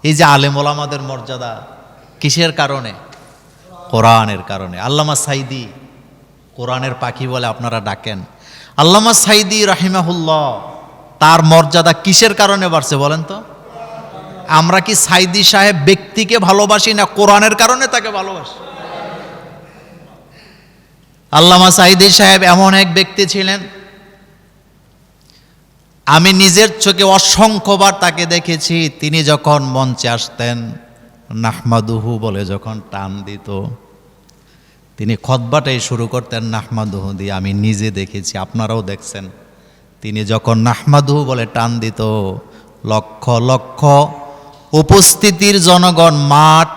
এই যে আলেম ওলামাদের মর্যাদা কিসের কারণে? কোরআনের কারণে। আল্লামা সাইদি কোরআনের পাখি বলে আপনারা ডাকেন। আল্লামা সাইদি রাহিমাহুল্লাহ, তার মর্যাদা কিসের কারণে বাড়ছে বলেন তো? আমরা কি সাইদি সাহেব ব্যক্তিকে ভালোবাসি না কোরআনের কারণে তাকে ভালোবাসি? আল্লামা সাইদি সাহেব এমন এক ব্যক্তি ছিলেন, আমি নিজের চোখে অসংখ্যবার তাকে দেখেছি। তিনি যখন মঞ্চে আসতেন, নাহমাদুহু বলে যখন টান দিত, তিনি খুতবাটাই শুরু করতেন নাহমাদুহু দিয়ে। আমি নিজে দেখেছি, আপনারাও দেখছেন। তিনি যখন নাহমাদুহু বলে টান দিত, লক্ষ লক্ষ উপস্থিতির জনগণ, মাঠ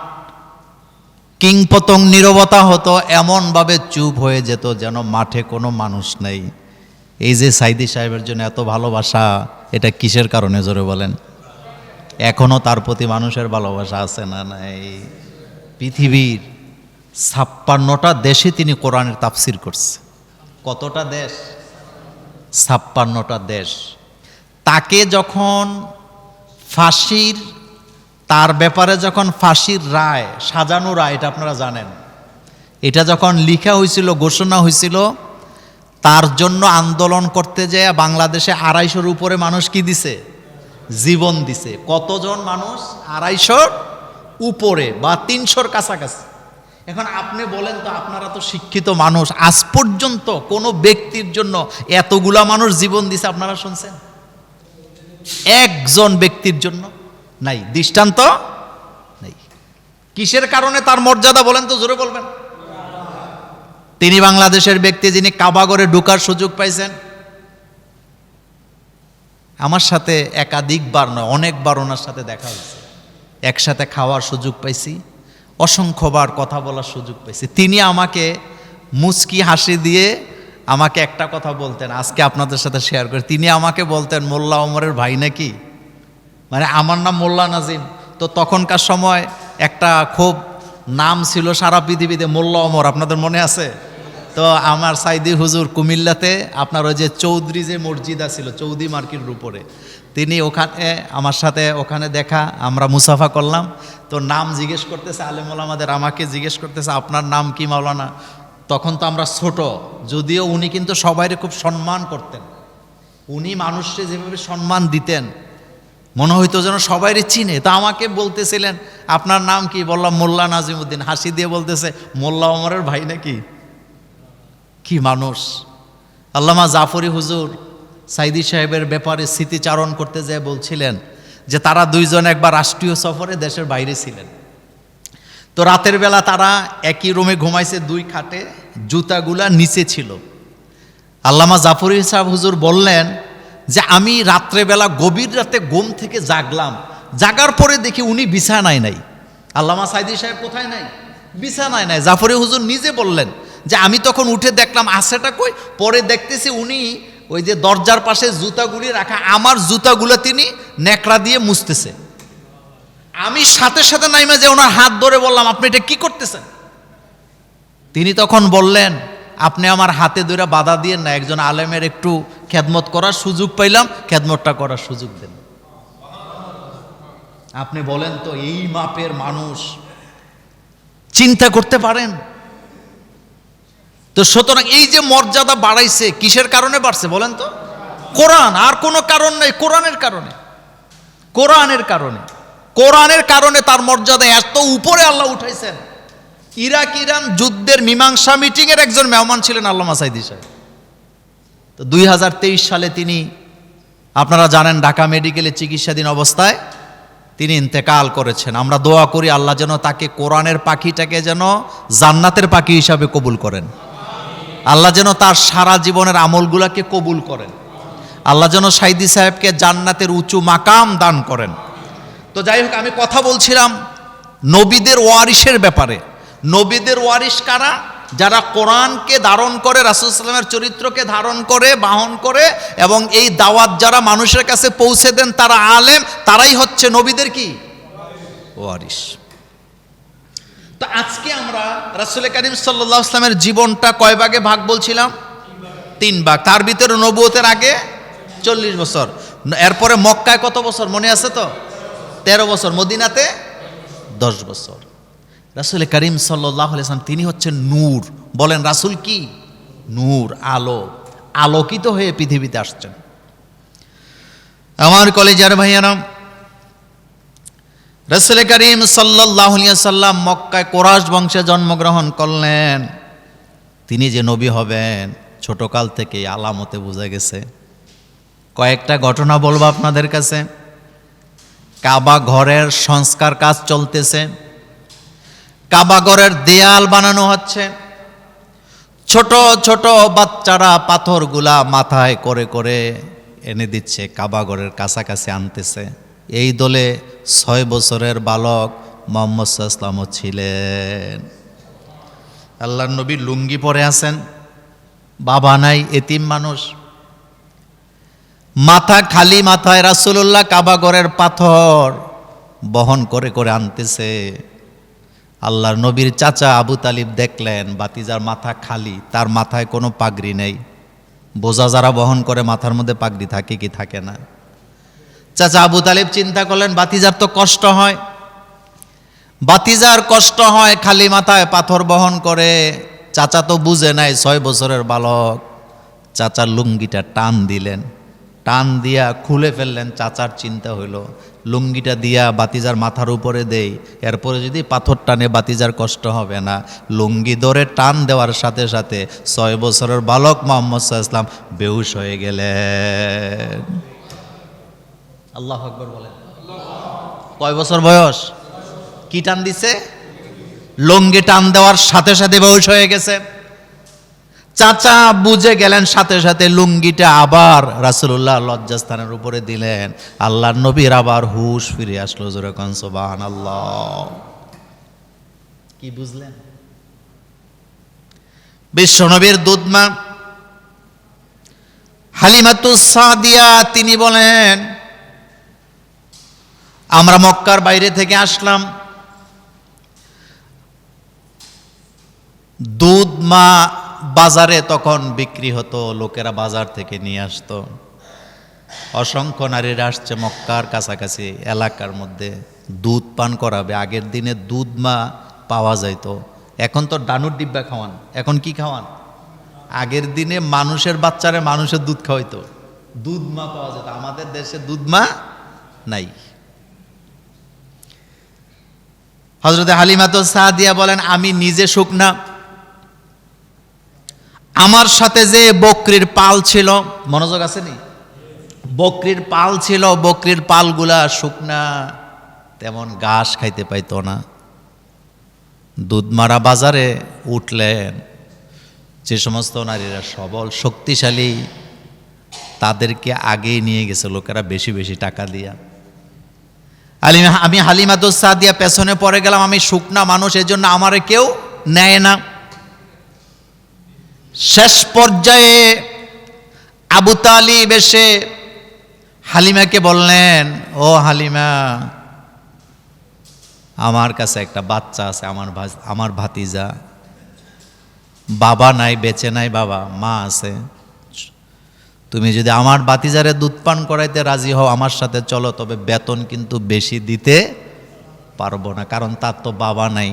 কিংপতং নীরবতা হতো, এমনভাবে চুপ হয়ে যেত যেন মাঠে কোনো মানুষ নেই। এই যে সাইদি সাহেবের জন্য এত ভালোবাসা, এটা কিসের কারণে জোরে বলেন? এখনো তার প্রতি মানুষের ভালোবাসা আছে না নাই? পৃথিবীর 56টা দেশে তিনি কোরআনের তাফসির করছে। কতটা দেশ? 56টা দেশ। তাকে যখন ফাঁসির, তার ব্যাপারে যখন ফাঁসির রায়, সাজানো রায়, এটা আপনারা জানেন, এটা যখন লিখা হয়েছিল, ঘোষণা হয়েছিল, তার জন্য আন্দোলন করতে যায় বাংলাদেশে 250-র উপরে মানুষ কি দিছে? জীবন দিছে। কতজন মানুষ? 250-র উপরে বা 300-র কাছাকাছি। এখন আপনি বলেন তো, আপনারা তো শিক্ষিত মানুষ, আজ পর্যন্ত কোনো ব্যক্তির জন্য এতগুলা মানুষ জীবন দিছে আপনারা শুনছেন? একজন ব্যক্তির জন্য নাই, দৃষ্টান্ত নাই। কিসের কারণে তার মর্যাদা বলেন তো, জোরে বলবেন? তিনি বাংলাদেশের ব্যক্তি যিনি কাবাগরে ঢোকার সুযোগ পাইছেন। আমার সাথে একাধিকবার নয়, অনেকবার ওনার সাথে দেখা হয়েছে, একসাথে খাওয়ার সুযোগ পাইছি, অসংখ্যবার কথা বলার সুযোগ পাইছি। তিনি আমাকে মুচকি হাসি দিয়ে আমাকে একটা কথা বলতেন, আজকে আপনাদের সাথে শেয়ার করে। তিনি আমাকে বলতেন, মোল্লা ওমরের ভাই নাকি? মানে আমার নাম মোল্লা নাজিম। তো তখনকার সময় একটা খুব নাম ছিল সারা পৃথিবীতে, মোল্লা ওমর, আপনাদের মনে আছে? তো আমার সাইদি হুজুর কুমিল্লাতে আপনার ওই যে চৌধুরী যে মসজিদ ছিল, চৌধুরী মার্কেটের উপরে, তিনি ওখানে আমার সাথে ওখানে দেখা, আমরা মুসাফা করলাম। তো নাম জিজ্ঞেস করতেছে আলেম ওলামাদের, আমাকে জিজ্ঞেস করতেছে আপনার নাম কি মাওলানা? তখন তো আমরা ছোট, যদিও উনি কিন্তু সবাইকে খুব সম্মান করতেন। উনি মানুষকে যেভাবে সম্মান দিতেন, মনে হইতো যেন সবাইরে চিনে। তা আমাকে বলতেছিলেন আপনার নাম কি? বললাম মোল্লা নাজিমউদ্দিন। হাসি দিয়ে বলতেছে, মোল্লা ওমরের ভাই নাকি? কি মানুষ! আল্লামা জাফরি হুজুর সাইদি সাহেবের ব্যাপারে স্মৃতিচারণ করতে যেয়ে বলছিলেন যে তারা দুইজন একবার রাষ্ট্রীয় সফরে দেশের বাইরে ছিলেন। তো রাতের বেলা তারা একই রুমে ঘুমাইছে, 2 খাটে, জুতাগুলা নিচে ছিল। আল্লামা জাফরি সাহেব হুজুর বললেন যে আমি রাত্রেবেলা গভীর রাতে ঘুম থেকে জাগলাম, জাগার পরে দেখি উনি বিছানায় নাই। আল্লামা সাইদি সাহেব কোথায় নাই? বিছানায় নাই। জাফরি হুজুর নিজে বললেন যে আমি তখন উঠে দেখলাম আছেটা কই, পরে দেখতেছি উনি ওই যে দরজার পাশে জুতাগুলি রাখা, আমার জুতাগুলো তিনি নেকড়া দিয়ে মুছতেছে। আমি সাথে সাথে নাইমা যে ওনার হাত ধরে বললাম, আপনি এটা কি করতেছেন? তিনি তখন বললেন, আপনি আমার হাতে ধরে বাধা দিয়ে না, একজন আলেমের একটু খেদমত করার সুযোগ পাইলাম, খেদমতটা করার সুযোগ দেন। আপনি বলেন তো, এই মাপের মানুষ চিন্তা করতে পারেন? তো সুতরাং এই যে মর্যাদা বাড়াইছে, কিসের কারণে বাড়ছে বলেন তো? কোরআন, আর কোনো কারণ নেই। কোরআনের কারণে, কোরআনের কারণে, কোরআনের কারণে তার মর্যাদা এত উপরে আল্লাহ উঠাইছেন। ইরাক ইরান যুদ্ধের মীমাংসা মিটিংয়ের একজন মেহমান ছিলেন আল্লামা সাইদি সাহেব। তো 2023 সালে তিনি, আপনারা জানেন, ঢাকা মেডিকেলে চিকিৎসাধীন অবস্থায় তিনি ইন্তেকাল করেছেন। আমরা দোয়া করি আল্লাহ যেন তাকে, কোরআনের পাখিটাকে যেন জান্নাতের পাখি হিসাবে কবুল করেন। আল্লাহ যেন তার সারা জীবনের আমলগুলাকে কবুল করেন। আল্লাহ যেন সাইদি সাহেবকে জান্নাতের উঁচু মাকাম দান করেন। তো যাই হোক, আমি কথা বলছিলাম নবীদের ওয়ারিসের ব্যাপারে। নবীদের ওয়ারিস কারা? যারা কোরআনকে ধারণ করে, রাসূল সাল্লাল্লাহু আলাইহি ওয়াসাল্লামের চরিত্রকে ধারণ করে, বাহন করে, এবং এই দাওয়াত যারা মানুষের কাছে পৌঁছে দেন, তারা আলেম, তারাই হচ্ছে নবীদের কি? ওয়ারিস। তো আজকে আমরা রাসূল করিম সাল্লাল্লাহু আলাইহি ওয়াসাল্লামের জীবনটা কয় ভাগে ভাগ বলছিলাম? 3 ভাগ। তার ভিতরে নবুয়তের আগে 40 বছর, এরপরে মক্কায় কত বছর মনে আছে তো? 13 বছর, মদিনাতে 10 বছর। রাসূল করিম সাল্লাল্লাহু আলাইহি ওয়াসাল্লাম তিনি হচ্ছেন নূর। বলেন রাসূল কি? নূর, আলো, আলোকিত হয়ে পৃথিবীতে আসছেন। আমার কলেজের ভাইয়ারা, রাসূল করিম সাল্লাল্লাহু আলাইহি ওয়াসাল্লাম মক্কায় কুরাইশ বংশে জন্মগ্রহণ করলেন। তিনি যে নবী হবেন ছোটকাল থেকে আলামতে বোঝা গেছে। কয়েকটা ঘটনা বলবো আপনাদের কাছে। কাবা ঘরের সংস্কার কাজ চলতেছে, কাবা ঘরের দেয়াল বানানো হচ্ছে। ছোট ছোট বাচ্চারা পাথরগুলা মাথায় করে করে এনে দিচ্ছে, কাবা ঘরের কাছাকাছি আনতেছে। এই দলে 6 বছরের বালক মুহাম্মদ সাল্লাল্লাহু আলাইহি ওয়াসাল্লাম ছিলেন। আল্লাহর নবী লুঙ্গি পরে আছেন, বাবা নাই, এতিম মানুষ, মাথা খালি মাথায় রাসূলুল্লাহ কাবা ঘরের পাথর বহন করে করে আনতেছে। আল্লাহর নবীর চাচা আবু তালিব দেখলেন ভাতিজার মাথা খালি, তার মাথায় কোনো পাগড়ি নেই। বোঝা যারা বহন করে মাথার মধ্যে পাগড়ি থাকে কি থাকে না। চাচা আবু তালিব চিন্তা করলেন ভাতিজার তো কষ্ট হয়, ভাতিজার কষ্ট হয়, খালি মাথায় পাথর বহন করে। চাচা তো বুঝে নাই, 6 বছরের বালক। চাচার লুঙ্গিটা টান দিলেন, টান দিয়া খুলে ফেললেন। চাচার চিন্তা হইল লুঙ্গিটা দিয়া বাতিজার মাথার উপরে দেই, এরপরে যদি পাথর টানে বাতিজার কষ্ট হবে না। লুঙ্গি ধরে টান দেওয়ার সাথে সাথে 6 বছরের বালক মুহাম্মদ সাল্লাল্লাহু আলাইহি ওয়াসাল্লাম বেহুশ হয়ে গেলেন। আল্লাহু আকবার বলেন। কয় বছর বয়স? কি টান দিছে? লুঙ্গি টান দেওয়ার সাথে সাথে বেহুশ হয়ে গেছে। চাচা বুঝে গেলেন, সাথে সাথে লুঙ্গিটা আবার রাসূলুল্লাহ লজ্জাস্থানের উপরে দিলেন। আল্লাহর নবীর আবার হুশ ফিরে আসলো। জোরে কোন সুবহানাল্লাহ। কি বুঝলেন? বিশ্বনবীর দুধমা হালিমাতুস সাদিয়া তিনি বলেন, আমরা মক্কার বাইরে থেকে আসলাম, দুধ মা বাজারে তখন বিক্রি হতো, লোকেরা বাজার থেকে নিয়ে আসতো। অসংখ্য নারীরা আসছে মক্কার কাছাকাছি এলাকার মধ্যে দুধ পান করাবে। আগের দিনে দুধ মা পাওয়া যাইতো, এখন তো ডানুর ডিব্বা খাওয়ান। এখন কি খাওয়ান? আগের দিনে মানুষের বাচ্চারে মানুষের দুধ খাওয়াইতো, দুধ মা পাওয়া যেত। আমাদের দেশে দুধ মা নাই। হযরতে হালিমাতুস সাদিয়া বলেন, আমি নিজে শুকনা, আমার সাথে যে বকরির পাল ছিল, মনোযোগ আছে নি? বকরির পাল ছিল, বকরির পালগুলা শুকনা, তেমন ঘাস খাইতে পাইতো না। দুধ মারা বাজারে উঠলেন, যে সমস্ত নারীরা সবল শক্তিশালী তাদেরকে আগেই নিয়ে গেছে লোকেরা বেশি বেশি টাকা দিয়া। আমি হালিমাতুস সাদিয়া পেছনে পড়ে গেলাম, আমি শুকনা মানুষ, এজন্য আমারে কেউ নেয় না। শেষ পর্যায়ে আবু তালিব এসে হালিমাকে বললেন, ও হালিমা, আমার কাছে একটা বাচ্চা আছে, আমার ভাতিজা, বাবা নাই, বেঁচে নাই বাবা, মা আছে। তুমি যদি আমার ভাতিজারে দুধ পান করাইতে রাজি হও, আমার সাথে চলো, তবে বেতন কিন্তু বেশি দিতে পারবো না, কারণ তার তো বাবা নাই,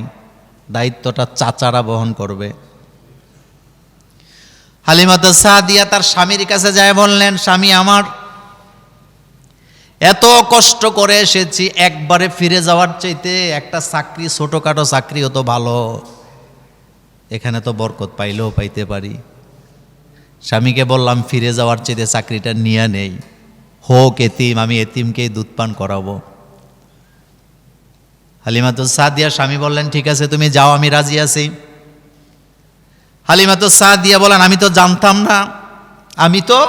দায়িত্বটা চাচারা বহন করবে। হালিমাতুস সাদিয়া তার স্বামীর কাছে যায় বললেন, স্বামী আমার, এত কষ্ট করে এসেছি, একবারে ফিরে যাওয়ার চাইতে একটা চাকরি, ছোটখাটো চাকরি হতো ভালো, এখানে তো বরকত পাইলেও পাইতে পারি। স্বামীকে বললাম, ফিরে যাওয়ার চাইতে চাকরিটা নিয়ে নেই, হোক এতিম, আমি এতিমকেই দুধ পান করাবো। হালিমাতুস সাদিয়া স্বামী বললেন, ঠিক আছে তুমি যাও, আমি রাজি আছি। হালিমাতুস সাদিয়া বলেন, আমি তো জানতাম না, আমি তো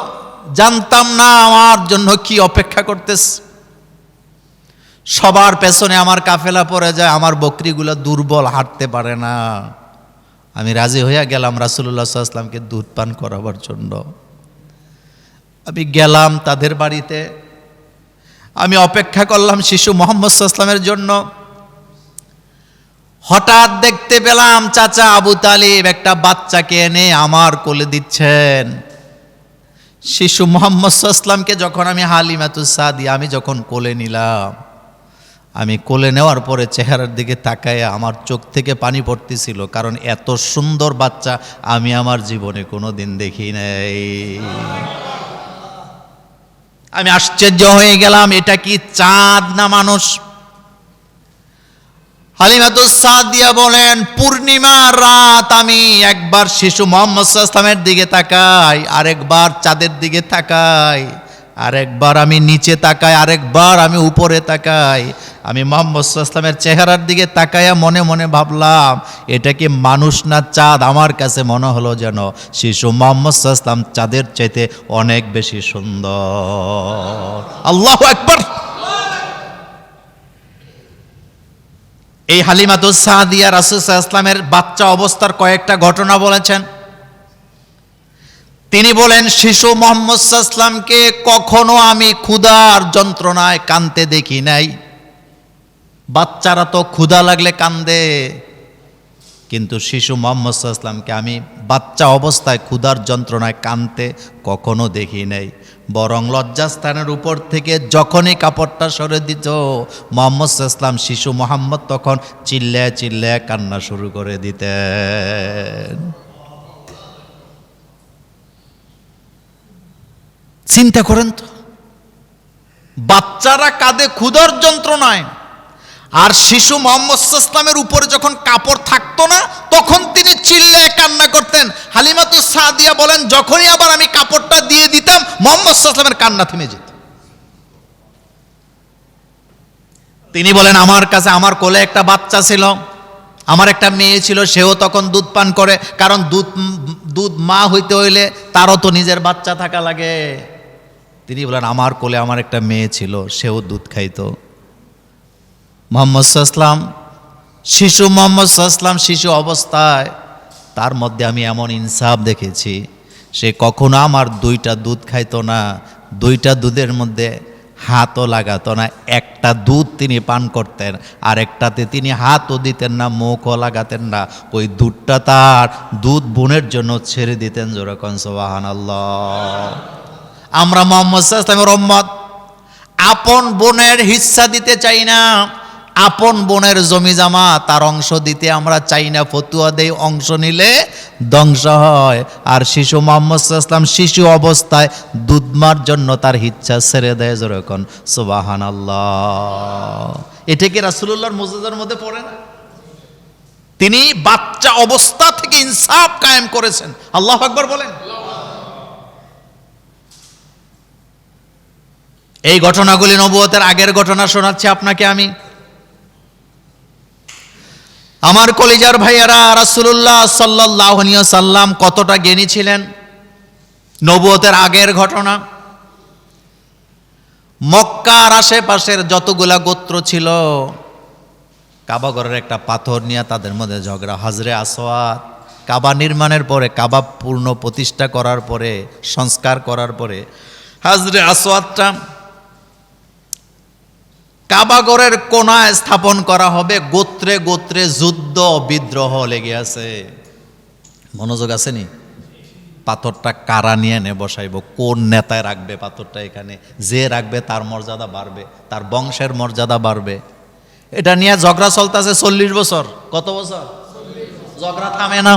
জানতাম না আমার জন্য কি অপেক্ষা করতেছ। সবার পেছনে আমার কাফেলা পড়ে যায়, আমার বকরিগুলো দুর্বল, হাঁটতে পারে না। আমি রাজি হইয়া গেলাম রাসূলুল্লাহ সাল্লাল্লাহু আলাইহি ওয়াসাল্লামকে দুধ পান করাবার জন্য। আমি গেলাম তাদের বাড়িতে, আমি অপেক্ষা করলাম শিশু মুহাম্মদ সাল্লাল্লাহু আলাইহি ওয়াসাল্লামের জন্য। হঠাৎ দেখতে পেলাম চাচা আবু তালিব একটা বাচ্চাকে এনে আমার কোলে দিচ্ছেন। শিশু মুহাম্মদ সাল্লাল্লাহু আলাইহি ওয়াসাল্লামকে যখন আমি হালিমাতুস সাদিয়া আমি যখন কোলে নিলাম, আমি কোলে নেওয়ার পরে চেহারার দিকে তাকায় আমার চোখ থেকে পানি পড়তেছিল, কারণ এত সুন্দর বাচ্চা আমি আমার জীবনে কোনো দিন দেখি নাই। আমি আশ্চর্য হয়ে গেলাম, এটা কি চাঁদ না মানুষ? হালিমাতুস সাদিয়া বলেন, পূর্ণিমার রাত আমি একবার শিশু মুহাম্মদ সাল্লাল্লাহু আলাইহি ওয়াসাল্লামের দিকে তাকাই, আরেকবার চাঁদের দিকে তাকাই, আরেকবার আমি নিচে তাকাই, আরেকবার আমি উপরে তাকাই। আমি মুহাম্মদ সাল্লাল্লাহু আলাইহি ওয়াসাল্লামের চেহারার দিকে তাকাইয়া মনে মনে ভাবলাম, এটা কি মানুষ না চাঁদ? আমার কাছে মনে হলো যেন শিশু মুহাম্মদ সাল্লাল্লাহু আলাইহি ওয়াসাল্লাম চাঁদের চাইতে অনেক বেশি সুন্দর। আল্লাহু আকবার। এই হালিমাতুস সাদিয়া রাসূল সাল্লাল্লাহু আলাইহি ওয়াসাল্লামের বাচ্চা অবস্থার কয়েকটা ঘটনা বলেছেন। তিনি বলেন, শিশু মুহাম্মদ সাল্লাল্লাহু আলাইহি ওয়াসাল্লামকে কখনো আমি ক্ষুধার যন্ত্রণায় কাঁদতে দেখি নাই। বাচ্চারা তো ক্ষুধা লাগলে কান্দে, কিন্তু শিশু মুহাম্মদ সাল্লাল্লাহু আলাইহি ওয়াসাল্লামকে আমি বাচ্চা অবস্থায় ক্ষুধার যন্ত্রণায় কাঁদতে কখনো দেখি নাই। বরং লজ্জাস্থানের উপর থেকে যখনই কাপড়টা সরে দিত মুহাম্মদ সাল্লাল্লাহু আলাইহি ওয়াসাল্লাম, শিশু মুহাম্মদ তখন চিল্লায় চিল্লায় কান্না শুরু করে দিতেন। চিন্তা করেন তো, বাচ্চারা কাঁদে ক্ষুধার যন্ত্রণায়, আর শিশু মুহাম্মদ সাল্লাল্লাহু আলাইহি ওয়াসাল্লামের উপরে যখন কাপড় থাকতো না তখন তিনি চিল্লায় কান্না করতেন। হালিমাতুস সাদিয়া বলেন, যখনই আবার আমি কাপড়টা দিয়ে দিতাম মুহাম্মদ সাল্লাল্লাহু আলাইহি ওয়াসাল্লামের কান্না থেমে যেত। তিনি বলেন, আমার কাছে আমার কোলে একটা বাচ্চা ছিল, আমার একটা মেয়ে ছিল, সেও তখন দুধ পান করে, কারণ দুধ মা হইতে হইলে তারও তো নিজের বাচ্চা থাকা লাগে। তিনি বলেন, আমার কোলে আমার একটা মেয়ে ছিল, সেও দুধ খাইতো। মুহাম্মদ সাল্লাল্লাহু আলাইহি ওয়াসাল্লাম শিশু মুহাম্মদ সাল্লাল্লাহু আলাইহি ওয়াসাল্লাম শিশু অবস্থায়, তার মধ্যে আমি এমন ইনসাফ দেখেছি, সে কখনো আমার দুইটা দুধ খাইতো না, দুইটা দুধের মধ্যে হাতও লাগাতো না। একটা দুধ তিনি পান করতেন, আর একটাতে তিনি হাতও দিতেন না, মুখও লাগাতেন না। ওই দুধটা তার দুধ বোনের জন্য ছেড়ে দিতেন। যেরকম সুবহানাল্লাহ। আমরা মুহাম্মদ সাল্লাল্লাহু আলাইহি ওয়াসাল্লামের উম্মত, আপন বোনের হিস্সা দিতে চাই না, আপন বোনের জমি জামা তার অংশ দিতে আমরা চাই না, ফতুয়া দেই অংশ নিলে ধ্বংস হয়। আর শিশু মুহাম্মদ সাল্লাল্লাহু আলাইহি ওয়াসাল্লাম শিশু অবস্থায় দুধমার জন্য তার ইচ্ছা ছেড়ে দেয়। যেরকম সুবহানাল্লাহ। এটা কি রাসূলুল্লাহর মুজিজার মধ্যে পড়ে না? তিনি বাচ্চা অবস্থা থেকে ইনসাফ কায়েম করেছেন। আল্লাহু আকবার বলেন। এই ঘটনাগুলি নবুয়তের আগের ঘটনা শোনাচ্ছি আপনাকে আমি। আমার কলিজার ভাইয়ারা, রাসূলুল্লাহ সাল্লাল্লাহু আলাইহি ওয়াসাল্লাম কতটা জ্ঞানী ছিলেন। নবুয়তের আগের ঘটনা, মক্কার আশেপাশের যতগুলা গোত্র ছিল, কাবাঘরের একটা পাথর নিয়ে তাদের মধ্যে ঝগড়া। হাজরে আসওয়াদ, কাবা নির্মাণের পরে, কাবা পূর্ণ প্রতিষ্ঠা করার পরে, সংস্কার করার পরে হাজরে আসওয়াদটা কাবাঘরের কোনায় স্থাপন করা হবে। গোত্রে গোত্রে যুদ্ধ বিদ্রোহ লেগে আছে। মনোযোগ আসেনি? পাথরটা কারা নিয়ে এনে বসাইব, কোন নেতায় রাখবে পাথরটা এখানে, যে রাখবে তার মর্যাদা বাড়বে, তার বংশের মর্যাদা বাড়বে। এটা নিয়ে ঝগড়া চলতেছে 40 বছর। কত বছর? ঝগড়া থামে না।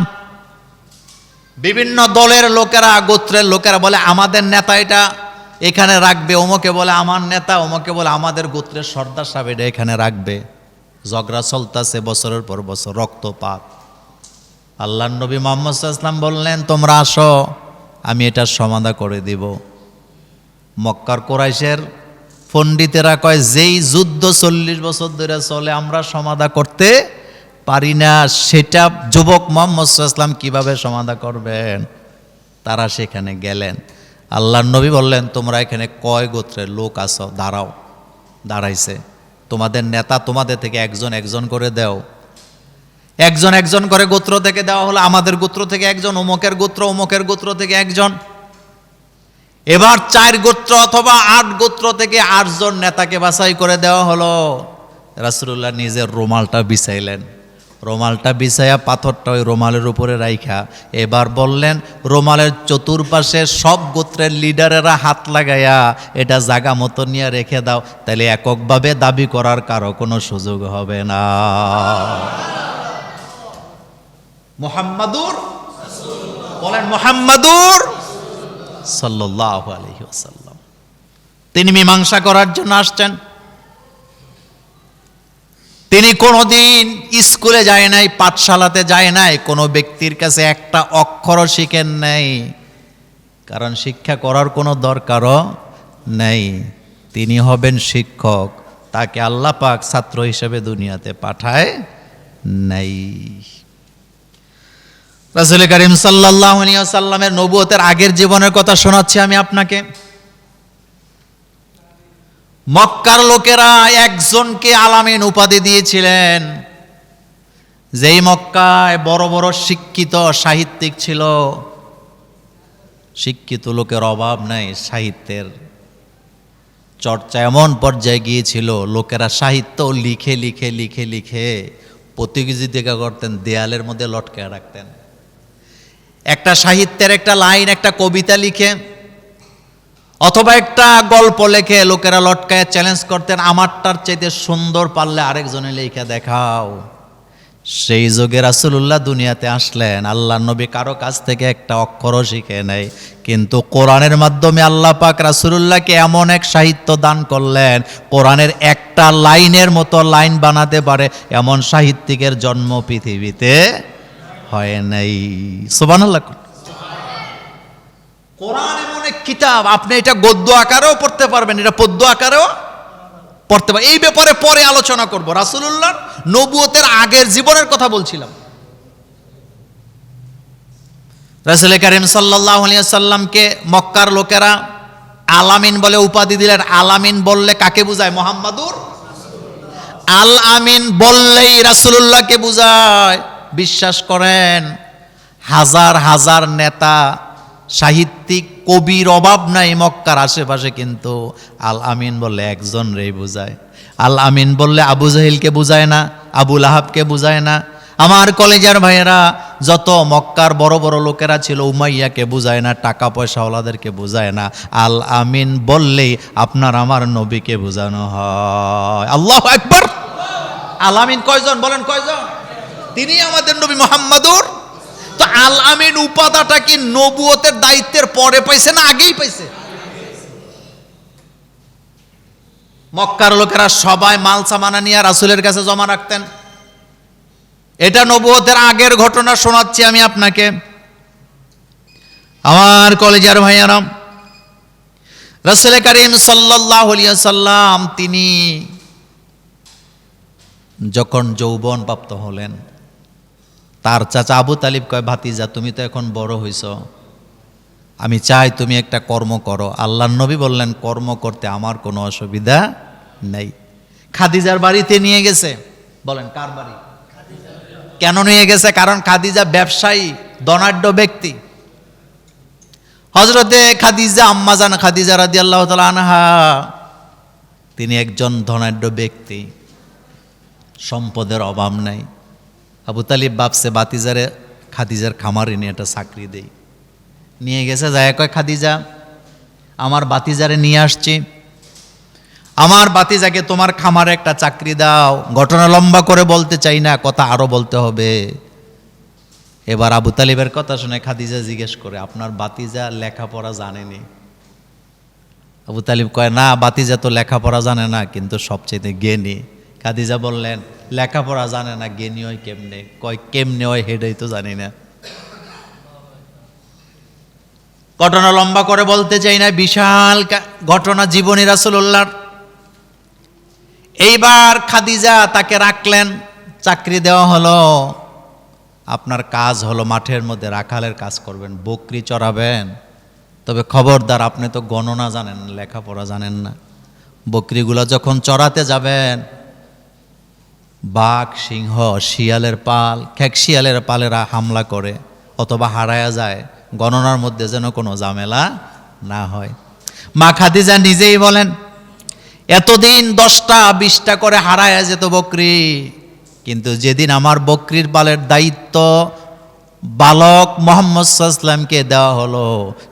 বিভিন্ন দলের লোকেরা, গোত্রের লোকেরা বলে আমাদের নেতা এটা এখানে রাখবে, ওমকে বলে আমার নেতা, ওমকে বলে আমাদের গোত্রের সর্দার সাহেব এটা এখানে রাখবে। ঝগড়া চলতেছে বছরের পর বছর, রক্তপাত। আল্লাহর নবী মুহাম্মদ সাল্লাল্লাহু আলাইহি ওয়াসাল্লাম বললেন, তোমরা আসো, আমি এটা সমাধা করে দিব। মক্কার কুরাইশের পণ্ডিতেরা কয়, যেই যুদ্ধ 40 বছর ধরে চলে আমরা সমাধা করতে পারি না, সেটা যুবক মুহাম্মদ সাল্লাল্লাহু আলাইহি ওয়াসাল্লাম কিভাবে সমাধা করবেন? তারা সেখানে গেলেন। আল্লাহর নবী বললেন, তোমরা এখানে কয় গোত্রের লোক আছো, দাঁড়াও। দাঁড়াইছে। তোমাদের নেতা তোমাদের থেকে একজন একজন করে দাও। একজন একজন করে গোত্র থেকে দেওয়া হলো। আমাদের গোত্র থেকে একজন, অমুকের গোত্র থেকে একজন। এবার 4 গোত্র অথবা 8 গোত্র থেকে 8 জন নেতাকে বাছাই করে দেওয়া হলো। রাসূলুল্লাহ নিজের রুমালটা বিছাইলেন, রুমালটা বিছায়া পাথরটা ওই রুমালের উপরে রাইখা এবার বললেন, রুমালের চতুর্পাশে সব গোত্রের লিডারেরা হাত লাগাইয়া এটা জায়গা মতো নিয়ে রেখে দাও, তাহলে এককভাবে দাবি করার কারো কোনো সুযোগ হবে না। মুহাম্মাদুর বলেন, মুহাম্মাদুর সাল্লাল্লাহু আলাইহি ওয়াসাল্লাম। তিনি মীমাংসা করার জন্য আসছেন। তিনি কোনোদিন স্কুলে যায় নাই, পাঠশালাতে যায় নাই, কোনো ব্যক্তির কাছে একটা অক্ষরও শিখেন নাই, কারণ শিক্ষা করার কোনো দরকারও নেই। তিনি হবেন শিক্ষক, তাকে আল্লাহ পাক ছাত্র হিসেবে দুনিয়াতে পাঠায় নাই। রাসূল করিম সাল্লাল্লাহু আলাইহি ওয়াসাল্লামের নবুয়তের আগের জীবনের কথা শোনাচ্ছি আমি আপনাকে। মক্কার লোকেরা একজনকে আলামিন উপাধি দিয়েছিলেন, যেই মক্কায় বড় বড় শিক্ষিত সাহিত্যিক ছিল। শিক্ষিত লোকের অভাব নাই, সাহিত্যের চর্চা এমন পর্যায়ে গিয়েছিল, লোকেরা সাহিত্য লিখে লিখে লিখে লিখে প্রতিযোগিতা করতেন, দেয়ালের মধ্যে লটকায় রাখতেন। একটা সাহিত্যের একটা লাইন, একটা কবিতা লিখে অথবা একটা গল্প লেখে লোকেরা লটকায় চ্যালেঞ্জ করতেন, আমারটার চাইতে সুন্দর পারলে আরেকজনে লেখা দেখাও। সেই যুগে রাসূলুল্লাহ দুনিয়াতে আসলেন, আল্লাহর নবী কারো কাছ থেকে একটা অক্ষরও শিখে নেয়, কিন্তু কোরআনের মাধ্যমে আল্লাহ পাক রাসূলুল্লাহকে এমন এক সাহিত্য দান করলেন, কোরআনের একটা লাইনের মতো লাইন বানাতে পারে এমন সাহিত্যিকের জন্ম পৃথিবীতে হয় নাই। সুবহানাল্লাহ। কোরআন এমন এক কিতাব, আপনি এটা গদ্য আকারেও পড়তে পারবেন, এটা পদ্য আকারেও পড়তে পারবেন। এই ব্যাপারে পরে আলোচনা করব। রাসূলুল্লাহর নবুয়তের আগের জীবনের কথা বলছিলাম। রাসূল করিম সাল্লাল্লাহু আলাইহি ওয়াসাল্লামকে মক্কার লোকেরা আলামিন বলে উপাধি দিলেন। আলামিন বললে কাকে বোঝায়? মুহাম্মাদুর। আল আমিন বললেই রাসূলুল্লাহকে বোঝায়। বিশ্বাস করেন, হাজার হাজার নেতা সাহিত্যিক কবির অভাব নাই মক্কার আশেপাশে, কিন্তু আল আমিন বললে একজন রেই বোঝায়। আল আমিন বললে আবু জাহিলকে বুঝায় না, আবু লাহাবকে বুঝায় না। আমার কলেজের ভাইয়েরা, যত মক্কার বড় বড় লোকেরা ছিল, উমাইয়াকে বুঝায় না, টাকা পয়সাওয়ালাদেরকে বুঝায় না। আল আমিন বললেই আপনার আমার নবীকে বোঝানো হয়। আল্লাহু আকবার। আল আমিন কয়জন বলেন? কয়জন? তিনি আমাদের নবী মুহাম্মাদুর। তো আল আমিন উপাধাটা কি নবুয়তের দায়িত্বের পরে পাইছে না আগেই পাইছে? মক্কার লোকেরা সবাই মাল সামানা নিয়ে রাসূলের কাছে জমা রাখতেন। এটা নবুয়তের আগের ঘটনা শোনাচ্ছি আমি আপনাকে। আমার কলেজের ভাইয়ারা, রাসূল করিম সাল্লাল্লাহু আলাইহি ওয়াসাল্লাম তিনি যখন যৌবন প্রাপ্ত হলেন, তার চাচা আবু তালিব কয়, ভাতিজা তুমি তো এখন বড় হইছ, আমি চাই তুমি একটা কর্ম করো। আল্লাহর নবী বললেন, কর্ম করতে আমার কোনো অসুবিধা নেই। খাদিজার বাড়িতে নিয়ে গেছে। বলেন কার বাড়ি? কেন নিয়ে গেছে? কারণ খাদিজা ব্যবসায়ী, ধনাঢ্য ব্যক্তি। হযরতে খাদিজা, আম্মাজান খাদিজা রাদিয়াল্লাহু তাআলা আনহা, তিনি একজন ধনাঢ্য ব্যক্তি, সম্পদের অভাব নাই। আবু তালিব ভাবছে বাতিজারে খাদিজার খামারে নিয়ে একটা চাকরি দেই। নিয়ে গেছে, যায় কয়, খাদিজা আমার বাতিজারে নিয়ে আসছি, আমার বাতিজাকে তোমার খামারে একটা চাকরি দাও। ঘটনা লম্বা করে বলতে চাই না, কথা আরো বলতে হবে। এবার আবু তালিবের কথা শুনে খাদিজা জিজ্ঞেস করে, আপনার বাতিজা লেখাপড়া জানেনি? আবু তালিব কয়, না, বাতিজা তো লেখাপড়া জানে না, কিন্তু সবচেয়ে জ্ঞানী। খাদিজা বললেন, লেখাপড়া জানে না, জ্ঞানী হয় কেমনে? কয়, কেমনে হয় হেডাই তো জানি না। ঘটনা লম্বা করে বলতে চাই না, বিশাল ঘটনা জীবনী রাসূলুল্লাহর। এইবার খাদিজা তাকে রাখলেন, চাকরি দেওয়া হলো। আপনার কাজ হলো মাঠের মধ্যে রাখালের কাজ করবেন, বকরি চড়াবেন। তবে খবরদার, আপনি তো গণনা জানেন না, লেখাপড়া জানেন না। বকরিগুলো যখন চড়াতে যাবেন, বাঘ, সিংহ, শিয়ালের পাল, শিয়ালের পালেরা হামলা করে অথবা হারায়া যায়, গণনার মধ্যে যেন কোনো ঝামেলা না হয়। মা খাদিজা নিজেই বলেন, এতদিন 10টা 20টা করে হারায়া যেত বকরি, কিন্তু যেদিন আমার বকরির পালের দায়িত্ব বালক মুহাম্মদ সাল্লাল্লাহু আলাইহি ওয়াসাল্লামকে দেওয়া হলো,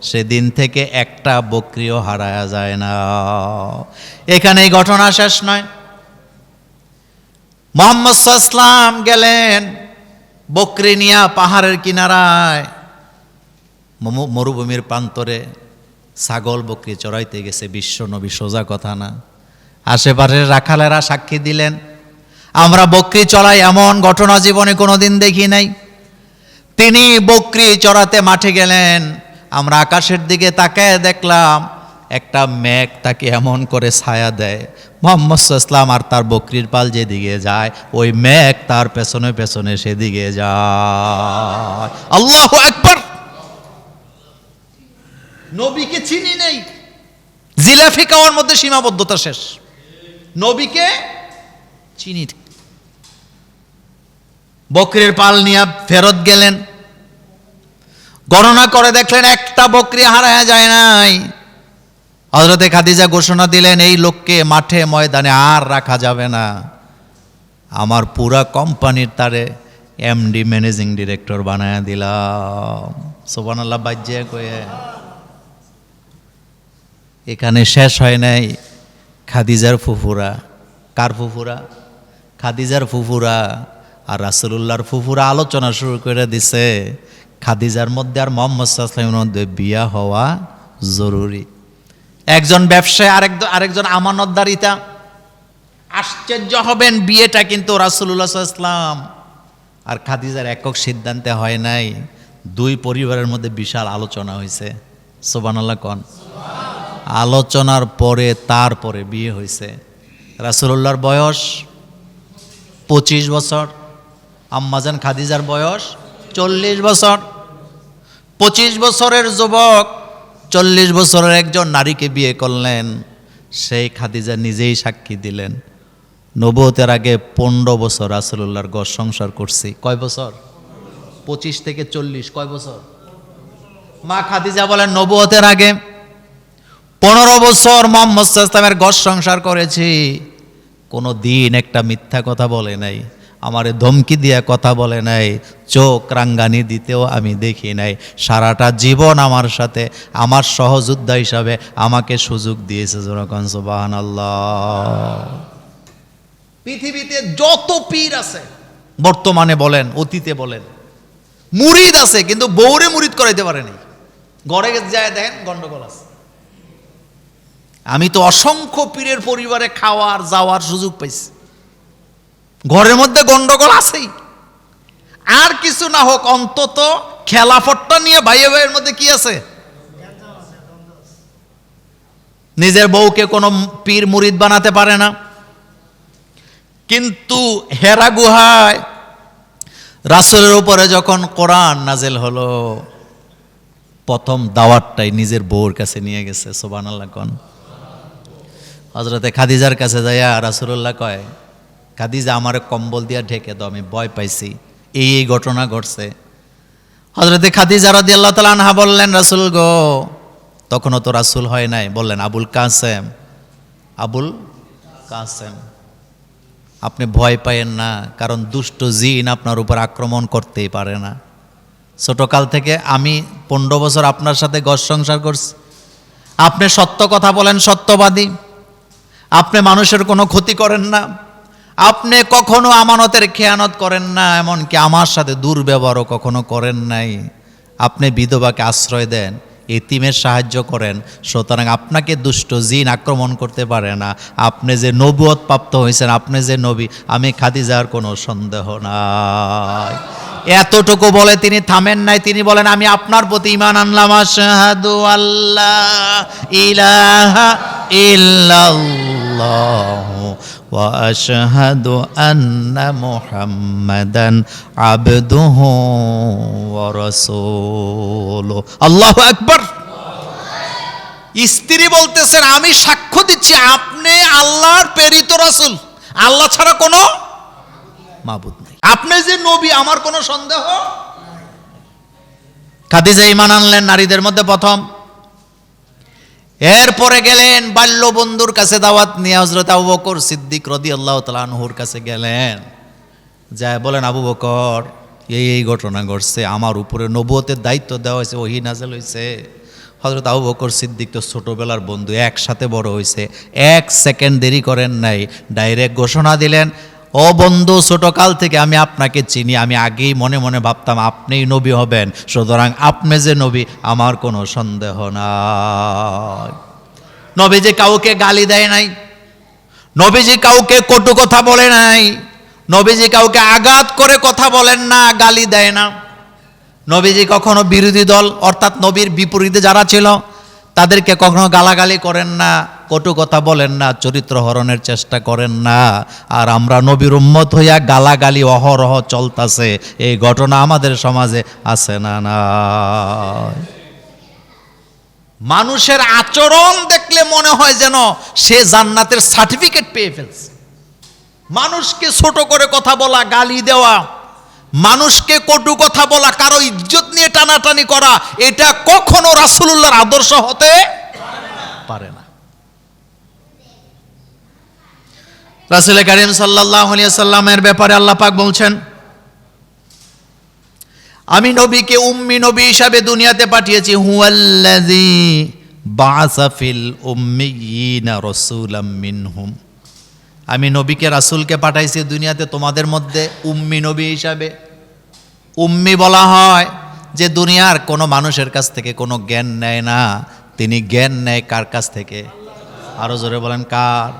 সেদিন থেকে একটা বকরিও হারায়া যায় না। এখানে এই ঘটনা শেষ নয়। মুহাম্মদ সাল্লাল্লাহু আলাইহি ওয়াসাল্লাম গেলেন বকরি নিয়া পাহাড়ের কিনারায়, মরুভূমির প্রান্তরে ছাগল বকরি চড়াইতে গেছে। বিশ্ব নবী, সোজা কথা না। আশেপাশের রাখালেরা সাক্ষী দিলেন, আমরা বকরি চড়াই এমন ঘটনা জীবনে কোনোদিন দেখি নাই। তিনি বকরি চড়াতে মাঠে গেলেন, আমরা আকাশের দিকে তাকায় দেখলাম একটা মেঘ তাকে এমন করে ছায়া দেয়, মুহাম্মদ সাল্লাল্লাহু আলাইহি ওয়াসাল্লাম আর তার বকরির পাল যেদিকে যায় ওই মেঘ তার পেছনে পেছনে সেদিকে যায়। আল্লাহু আকবার। নবীকে চিনি নেই, জিলাফি খাওয়ার মধ্যে সীমাবদ্ধতা শেষ। নবীকে চিনি। বকরির পাল নিয়ে ফেরত গেলেন, গণনা করে দেখলেন একটা বকরি হারায়া যায় নাই। হযরতে খাদিজা ঘোষণা দিলেন, এই লোককে মাঠে ময়দানে আর রাখা যাবে না, আমার পুরা কোম্পানির তারে এমডি, ম্যানেজিং ডিরেক্টর বানায়া দিলাম। সুবহানাল্লাহ। বাজ্যে কয়ে এখানে শেষ হয় নাই। খাদিজার ফুফুরা, কার ফুফুরা? খাদিজার ফুফুরা আর রাসূলুল্লাহর ফুফুরা আলোচনা শুরু করে দিছে, খাদিজার মধ্যে আর মুহাম্মদ সাল্লাল্লাহু আলাইহি ওয়াসাল্লামের মধ্যে বিয়া হওয়া জরুরি। একজন ব্যবসায়ী, আরেকজন আমানতদারিতা। আশ্চর্য হবেন, বিয়েটা কিন্তু রাসূলুল্লাহ সাল্লাল্লাহু আলাইহি ওয়াসাল্লাম আর খাদিজার একক সিদ্ধান্তে হয় নাই, দুই পরিবারের মধ্যে বিশাল আলোচনা হয়েছে। সুবহানাল্লাহ কোন। আলোচনার পরে তারপরে বিয়ে হয়েছে। রাসূলুল্লাহর বয়স 25 বছর, আম্মাজান খাদিজার বয়স 40 বছর। 25 বছরের যুবক 40 বছরের একজন নারীকে বিয়ে করলেন। সেই খাদিজা নিজেই সাক্ষী দিলেন, নবুয়তের আগে 15 বছর রাসূলুল্লাহর ঘর সংসার করছি। কয় বছর? 25 থেকে 40, কয় বছর? মা খাদিজা বলেন, নবুয়তের আগে 15 বছর মুহাম্মদ সাল্লাল্লাহু আলাইহি ওয়াসাল্লামের ঘর সংসার করেছি, কোনো দিন একটা মিথ্যা কথা বলে নাই, আমারে ধমকি দিয়ে কথা বলে নাই, চোখ রাঙ্গানি দিতেও আমি দেখি নাই। সারাটা জীবন আমার সাথে আমার সহযোদ্ধা হিসাবে আমাকে সুযোগ দিয়েছে। যখন সুবহানাল্লাহ। পৃথিবীতে যত পীর আছে, বর্তমানে বলেন অতীতে বলেন, মুরিদ আছে, কিন্তু বউরে মুরিদ করাইতে পারেনি। ঘরে যায় দেখেন গন্ডগোল আছে। আমি তো অসংখ্য পীরের পরিবারে খাওয়ার যাওয়ার সুযোগ পাইছি, ঘরের মধ্যে গন্ডগোল আছেই। আর কিছু না হোক, অন্তত খেলাফতটা নিয়ে ভাইয়ে ভাইয়ের মধ্যে কি আছে? নিজের বউকে কোনো পীর মুরিদ বানাতে পারে না। কিন্তু হেরা গুহায় রাসূলের উপরে যখন কোরআন নাজেল হলো, প্রথম দাওয়াতটাই নিজের বউর কাছে নিয়ে গেছে। সুবহানাল্লাহ কোন। হযরতে খাদিজার কাছে যাইয়া রাসূলুল্লাহ কয়, খাদিজা আমারে কম্বল দিয়া ঢেকে দাও, আমি ভয় পাইছি, এই এই ঘটনা ঘটছে। হযরতে খাদিজা রাদিয়াল্লাহু তাআলা আনহা বললেন, রাসূল গো, তখনও তো রাসূল হয় নাই, বললেন আবুল কাসেম, আবুল কাসেম, আপনি ভয় পায়েন না, কারণ দুষ্ট জিন আপনার উপর আক্রমণ করতেই পারে না। ছোটকাল থেকে আমি 15 বছর আপনার সাথে ঘর সংসার করছি, আপনি সত্য কথা বলেন, সত্যবাদী, আপনি মানুষের কোনো ক্ষতি করেন না, আপনি কখনো আমানতের খেয়ানত করেন না, এমনকি আমার সাথে দুর্ব্যবহারও কখনো করেন নাই, আপনি বিধবাকে আশ্রয় দেন, এতিমের সাহায্য করেন, সুতরাং আপনাকে দুষ্ট জিন আক্রমণ করতে পারে না। আপনি যে নবুয়ত প্রাপ্ত হয়েছেন, আপনি যে নবী, আমি খাদিজার কোনো সন্দেহ নাই। এতটুকু বলে তিনি থামেন নাই, তিনি বলেন, আমি আপনার প্রতি ঈমান আনলাম, আশহাদু আল্লাহ ইলাহা ইল্লাল্লাহু ওয়া আশহাদু আন্না মুহাম্মাদান আবদুহু ওয়া রাসূলুহু। আল্লাহু আকবার। স্ত্রী বলতেছেন, আমি সাক্ষ্য দিচ্ছি আপনি আল্লাহর প্রেরিত রাসূল, আল্লাহ ছাড়া কোনো মাবুদ নেই, আপনি যে নবী, আমার কোনো সন্দেহ। খাদিজা ঈমান আনলেন নারীদের মধ্যে প্রথম। এরপরে গেলেন বাল্য বন্ধুর কাছে দাওয়াত নিয়ে, হযরত আবু বকর সিদ্দিক রাদিয়াল্লাহু তাআলা আনহুর কাছে গেলেন। যায় বলেন, আবু বকর এই ঘটনা ঘটছে, আমার উপরে নবুয়তের দায়িত্ব দেওয়া হয়েছে, ওহী নাযিল হয়েছে। হযরত আবু বকর সিদ্দিক তো ছোটবেলার বন্ধু, একসাথে বড় হয়েছে, 1 সেকেন্ড দেরি করেন নাই, ডাইরেক্ট ঘোষণা দিলেন, ও বন্ধু, ছোটকাল থেকে আমি আপনাকে চিনি, আমি আগেই মনে মনে ভাবতাম আপনিই নবী হবেন, সুতরাং আপনি যে নবী আমার কোনো সন্দেহ নাই। নবীজি কাউকে গালি দেয় নাই, নবীজি কাউকে কটু কথা বলে নাই, নবীজি কাউকে আঘাত করে কথা বলেন না, গালি দেয় না। নবীজি কখনো বিরোধী দল অর্থাৎ নবীর বিপরীতে যারা ছিল তাদেরকে কখনো গালাগালি করেন না, কটু কথা বলেন না, চরিত্র হরণের চেষ্টা করেন না। আর আমরা নবীর উম্মত হইয়া গালাগালি অহরহ চলতাছে, এই ঘটনা আমাদের সমাজে আছে না? না, মানুষের আচরণ দেখলে মনে হয় যেন সে জান্নাতের সার্টিফিকেট পেয়ে ফেলছে। মানুষকে ছোট করে কথা বলা, গালি দেওয়া, মানুষকে কটু কথা বলা, কারো ইজ্জত নিয়ে টানাটানি করা, এটা কখনো রাসূলুল্লাহর আদর্শ হতে পারে না। রাসূল কারীম সাল্লাল্লাহু আলাইহি সাল্লামের ব্যাপারে আল্লাহ পাক বলছেন, আমি নবীকে উম্মি নবী হিসাবে দুনিয়াতে পাঠিয়েছি। হুয়াল্লাযী বাআসা ফিল উম্মিয়িনা রাসূলাম মিনহুম, আমি নবীকে রাসূলকে পাঠাইছি দুনিয়াতে তোমাদের মধ্যে উম্মি নবী হিসাবে। উম্মি বলা হয় যে দুনিয়ার কোনো মানুষের কাছ থেকে কোনো জ্ঞান নেয় না, তিনি জ্ঞান নেয় কার কাছ থেকে? আরো জোরে বলেন, কার?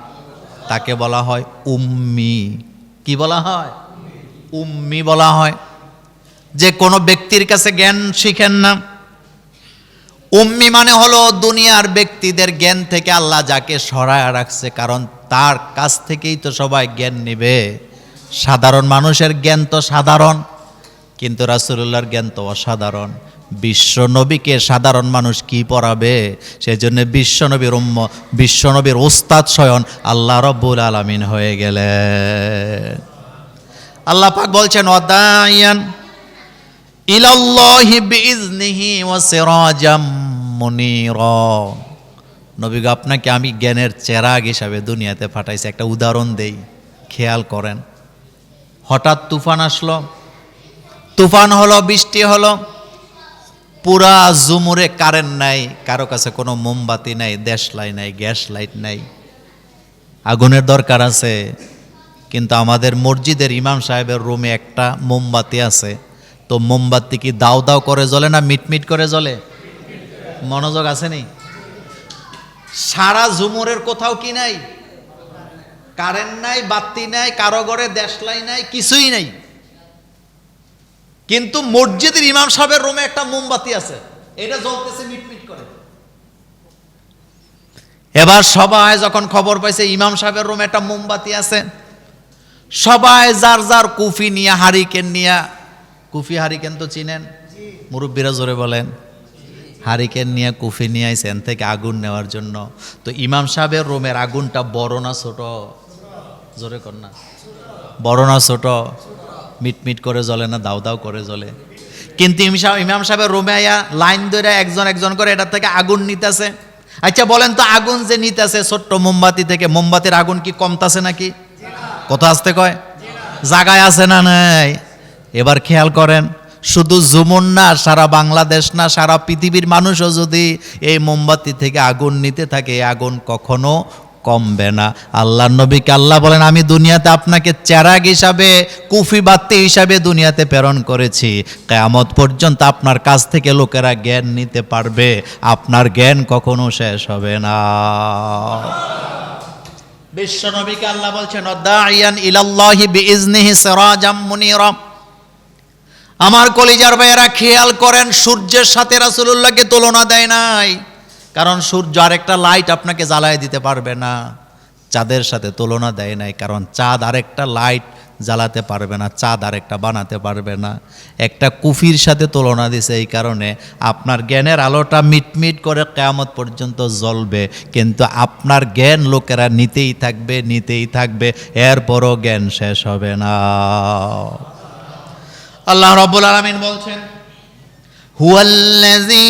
তাকে বলা হয় উম্মি। কি বলা হয়? উম্মি বলা হয়। যে কোনো ব্যক্তির কাছে জ্ঞান শিখেন না। উম্মি মানে হলো দুনিয়ার ব্যক্তিদের জ্ঞান থেকে আল্লাহ যাকে সরায় রাখছে, কারণ তার কাছ থেকেই তো সবাই জ্ঞান নেবে। সাধারণ মানুষের জ্ঞান তো সাধারণ, কিন্তু রাসূলুল্লাহর জ্ঞান তো অসাধারণ। বিশ্ব নবীকে সাধারণ মানুষ কি পড়াবে? সেজন্য বিশ্ব নবীর ওস্তাদ স্বয়ং আল্লাহ রাব্বুল আলামিন হয়ে গেলেন। আল্লাহ পাক বলছেন, ওয়াদাইয়ান ইলাল্লাহি বিইজনিহি ওয়া সিরাজাম মুনীরা, নবী গো, আপনাকে আমি জ্ঞানের চেরাগ হিসাবে দুনিয়াতে পাঠাইছি। একটা উদাহরণ দেই, খেয়াল করেন। হঠাৎ তুফান আসলো, তুফান হলো, বৃষ্টি হলো, পুরা জুমুরে কারেন্ট নাই, কারো কাছে কোনো মোমবাতি নাই, দেশলাই নাই, গ্যাস লাইট নাই, আগুনের দরকার আছে। কিন্তু আমাদের মসজিদের ইমাম সাহেবের রুমে একটা মোমবাতি আছে, তো মোমবাতি কি দাও দাও করে জ্বলে না মিটমিট করে জ্বলে? মনোযোগ আসেনি? সারা ঝুমুরের কোথাও কি নাই? কারেন্ট নাই, বাতি নাই, কারো ঘরে দেশলাই নাই, কিছুই নাই। কিন্তু মসজিদের ইমাম সাহেবের রুমে একটা মোমবাতি আছে, এটা জ্বলতেছে মিটমিট করে। এবার সবাই যখন খবর পাইছে ইমাম সাহেবের রুমে একটা মোমবাতি আছে, সবাই যার যার কুফি নিয়ে, হারিকেন নিয়ে, কুফি হারিকেন তো চিনেন, মুরব্বীরা জোরে বলেন, হারিকেন নিয়ে, কুফি নিয়ে আইছেন থেকে আগুন নেওয়ার জন্য। তো ইমাম সাহেবের রুমের আগুনটা বড় না ছোট? জোরে কর না, বড় না ছোট? মিটমিট করে জ্বলে না দাও দাও করে জ্বলে? কিন্তু ইমাম সাহেবের রুমে আয়া লাইন ধরে একজন একজন করে এটা থেকে আগুন নিতেছে। আচ্ছা বলেন তো, আগুন যে নিতেছে ছোট্ট মোমবাতি থেকে, মোমবাতির আগুন কি কমতাছে নাকি? কত আসতে কয়? জায়গায় আছে না নাই? এবার খেয়াল করেন, শুধু জুমুন না, সারা বাংলাদেশ না, সারা পৃথিবীর মানুষও যদি এই মোমবাতি থেকে আগুন নিতে থাকে, আগুন কখনো কমবে না। আল্লাহর নবীকে আল্লাহ বলেন, আমি দুনিয়াতে আপনাকে চেরাগ হিসাবে, কুফি বাতি হিসাবে দুনিয়াতে প্রেরণ করেছি। কিয়ামত পর্যন্ত আপনার কাছ থেকে লোকেরা জ্ঞান নিতে পারবে, আপনার জ্ঞান কখনো শেষ হবে না। বিশ্ব নবীকে আল্লাহ বলছেন, ওয়াদাইয়ান ইলাল্লাহি বিইজনিহি সিরাজাম মুনীরা। আমার কলিজার ভাইয়েরা খেয়াল করেন, সূর্যের সাথে রাসূলুল্লাহকে তুলনা দেয় নাই, কারণ সূর্য আরেকটা লাইট আপনাকে জ্বালায় দিতে পারবে না। চাঁদের সাথে তুলনা দেয় নাই, কারণ চাঁদ আরেকটা লাইট জ্বালাতে পারবে না, চাঁদ আরেকটা বানাতে পারবে না। একটা কুফির সাথে তুলনা দিছে, এই কারণে আপনার জ্ঞানের আলোটা মিটমিট করে কিয়ামত পর্যন্ত জ্বলবে, কিন্তু আপনার জ্ঞান লোকেরা নিতেই থাকবে, নিতেই থাকবে, এরপরও জ্ঞান শেষ হবে না। আল্লাহ রাব্বুল আলামিন বলছেন, হুয়াল্লাযী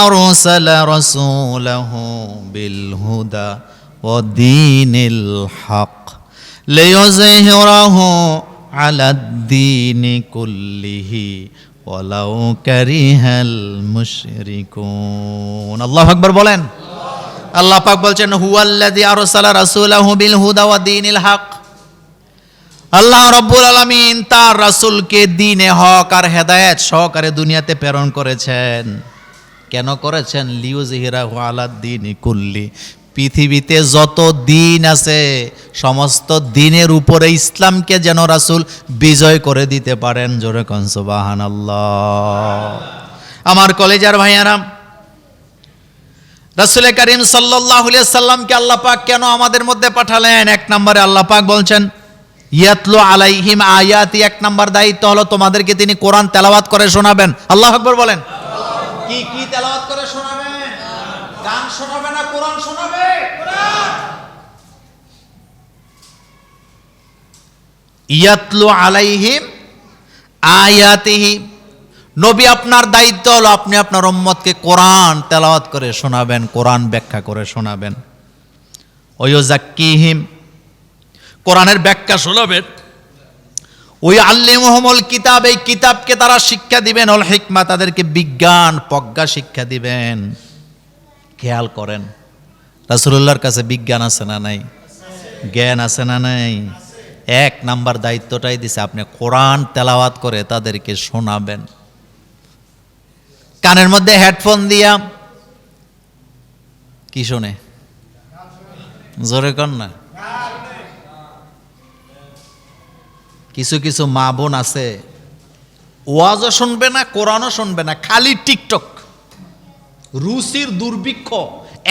আরসালা রাসূলাহু বিল হুদা ওয়া দীনিল হক লিইয়ুযহিরাহু আলাদ-দীনি কুল্লিহি ওয়ালাউ কারিহাল মুশরিকুন। আল্লাহু আকবার বলেন। আল্লাহ পাক বলছেন হুয়াল্লাযী আরসালা রাসূলাহু বিল হুদা ওয়া দীনিল হক। আল্লাহ রাব্বুল আলামিন তার রাসূলকে দ্বীনে হক আর হেদায়েত সহকারে দুনিয়াতে প্রেরণ করেছেন। কেন করেছেন? লিইউযহিরাহু আলাদ-দীনি কুল্লি, পৃথিবীতে যত দিন আছে সমস্ত দিনের উপরে ইসলামকে যেন রাসূল বিজয় করে দিতে পারেন। জোরে কোন সুবহানাল্লাহ। আমার কলেজার ভাইয়ারা, রাসূল করিম সাল্লাল্লাহু আলাইহি সাল্লামকে আল্লাহ পাক কেন আমাদের মধ্যে পাঠালেন? এক নম্বরে আল্লাহ পাক বলছেন ইয়াতলু আলাইহিম আয়াতি, এক নম্বর দায়িত্ব হলো তোমাদেরকে তিনি কোরআন তেলাওয়াত করে শোনাবেন। আল্লাহু আকবার বলেন। কি কি তেলাওয়াত করে শোনাবেন? গান শোনাবে না কোরআন শোনাবে? ইয়াতলু আলাইহিম আয়াতিহি, নবী আপনার দায়িত্ব হলো আপনি আপনার উম্মতকে কোরআন তেলাওয়াত করে শোনাবেন, কোরআন ব্যাখ্যা করে শোনাবেন। ওয়ায়ুযাক্কিহিম, কোরআনের ব্যাখ্যা শোনাবেন। ওই আল্লিমুহুমুল কিতাব, এই কিতাবকে তারা শিক্ষা দিবেন। অল হিকমা, তাদেরকে বিজ্ঞান প্রজ্ঞা শিক্ষা দিবেন। খেয়াল করেন রাসূলুল্লাহর কাছে বিজ্ঞান আছে না নাই? জ্ঞান আছে না নাই? এক নাম্বার দায়িত্বটাই দিছে, আপনি কোরআন তেলাওয়াত করে তাদেরকে শোনাবেন। কানের মধ্যে হেডফোন দিয়া কি শোনে? জোরে কর না। কিছু কিছু মা বোন আছে ওয়াজও শুনবে না, কোরআনও শুনবে না, খালি টিকটক। রুচির দুর্ভিক্ষ।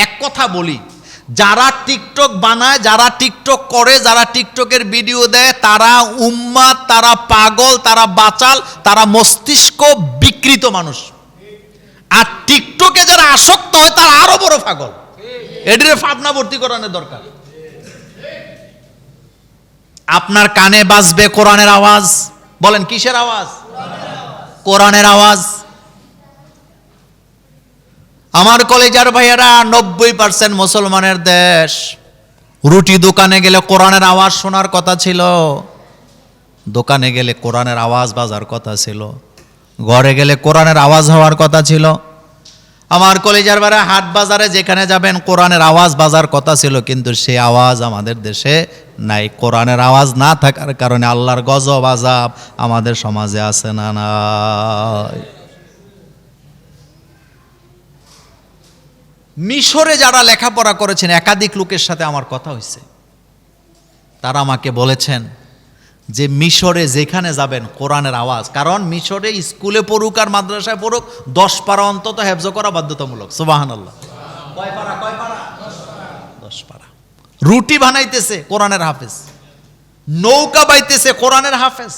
এক কথা বলি, যারা টিকটক বানায়, যারা টিকটক করে, যারা টিকটকের ভিডিও দেয়, তারা উম্মাদ, তারা পাগল, তারা বাচাল, তারা মস্তিষ্ক বিকৃত মানুষ। আর টিকটকে যারা আসক্ত হয় তারা আরো বড় পাগল। এটিরে ফাবনা ভর্তি করানোর দরকার। আপনার কানে বাজবে কোরআনের আওয়াজ। বলেন কিসের আওয়াজ? কোরআনের আওয়াজ। আমার কলেজার ভাইয়েরা, 90% মুসলমানের দেশ। রুটি দোকানে গেলে কোরআনের আওয়াজ শোনার কথা ছিল, দোকানে গেলে কোরআনের আওয়াজ বাজার কথা ছিল, ঘরে গেলে কোরআনের আওয়াজ হওয়ার কথা ছিল। আমার কলেজার ভাইয়েরা, হাট বাজারে যেখানে যাবেন কোরআনের আওয়াজ বাজার কথা ছিল, কিন্তু সেই আওয়াজ আমাদের দেশে নাই। কোরআনের আওয়াজ না থাকার কারণে আল্লাহর গজব আযাব আমাদের সমাজে আছে না নাই? মিশরে যারা লেখাপড়া করেছেন, একাধিক লোকের সাথে আমার কথা হয়েছে, তারা আমাকে বলেছেন যে মিশরে যেখানে যাবেন কোরআনের আওয়াজ, কারণ মিশরে স্কুলে পড়ুক আর মাদ্রাসায় পড়ুক 10 পারা অন্তত হেফজ করা বাধ্যতামূলক। সুবহানাল্লাহ। কয় পারা? 10 পারা। রুটি বানাইতেছে কোরআনের হাফেজ, নৌকা বাইতেছে কোরআনের হাফেজ,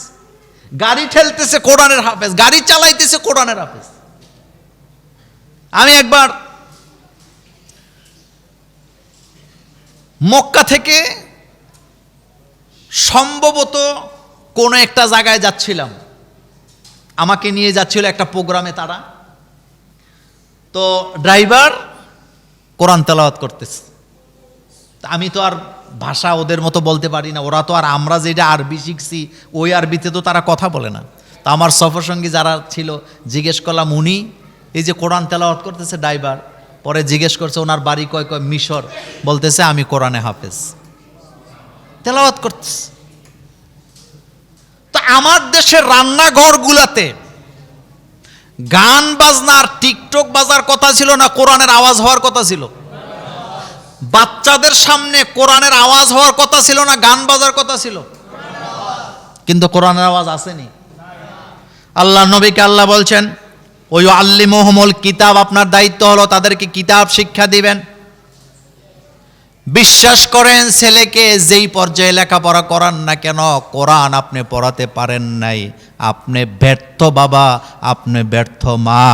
গাড়ি ঠেলতেছে কোরআনের হাফেজ, গাড়ি চালাইতেছে কোরআনের হাফেজ। আমি একবার মক্কা থেকে সম্ভবত কোনো একটা জায়গায় যাচ্ছিলাম, আমাকে নিয়ে যাচ্ছিল একটা প্রোগ্রামে তারা। তো ড্রাইভার কোরআন তেলাওয়াত করতেছে। আমি তো আর ভাষা ওদের মতো বলতে পারি না, ওরা তো আর আমরা যেটা আরবি শিখছি ওই আরবিতে তো তারা কথা বলে না। তো আমার সফরসঙ্গী যারা ছিল জিজ্ঞেস করলাম, উনি এই যে কোরআন তেলাওয়াত করতেছে ড্রাইভার, পরে জিজ্ঞেস করছে ওনার বাড়ি কয় কয়? মিশর। বলতেছে আমি কোরআনে হাফেজ, তেলাওয়াত করতেছে। তো আমার দেশের রান্নাঘরগুলাতে গান বাজনার টিকটক বাজার কথা ছিল না, কোরআনের আওয়াজ হওয়ার কথা ছিল? বাচ্চাদের সামনে কোরআনের আওয়াজ হওয়ার কথা ছিল না, গান বাজার কথা ছিল? কিন্তু কোরআনের আওয়াজ আসেনি। আল্লাহ নবীকে আল্লাহ বলছেন ওই আল্লিমুহুমুল কিতাব, আপনার দায়িত্ব হলো তাদেরকে কিতাব শিক্ষা দিবেন। বিশ্বাস করেন, ছেলেকে যেই পর্যায়ে লেখাপড়া করান না কেন, কোরআন আপনি পড়াতে পারেন নাই, আপনি ব্যর্থ বাবা, আপনি ব্যর্থ মা।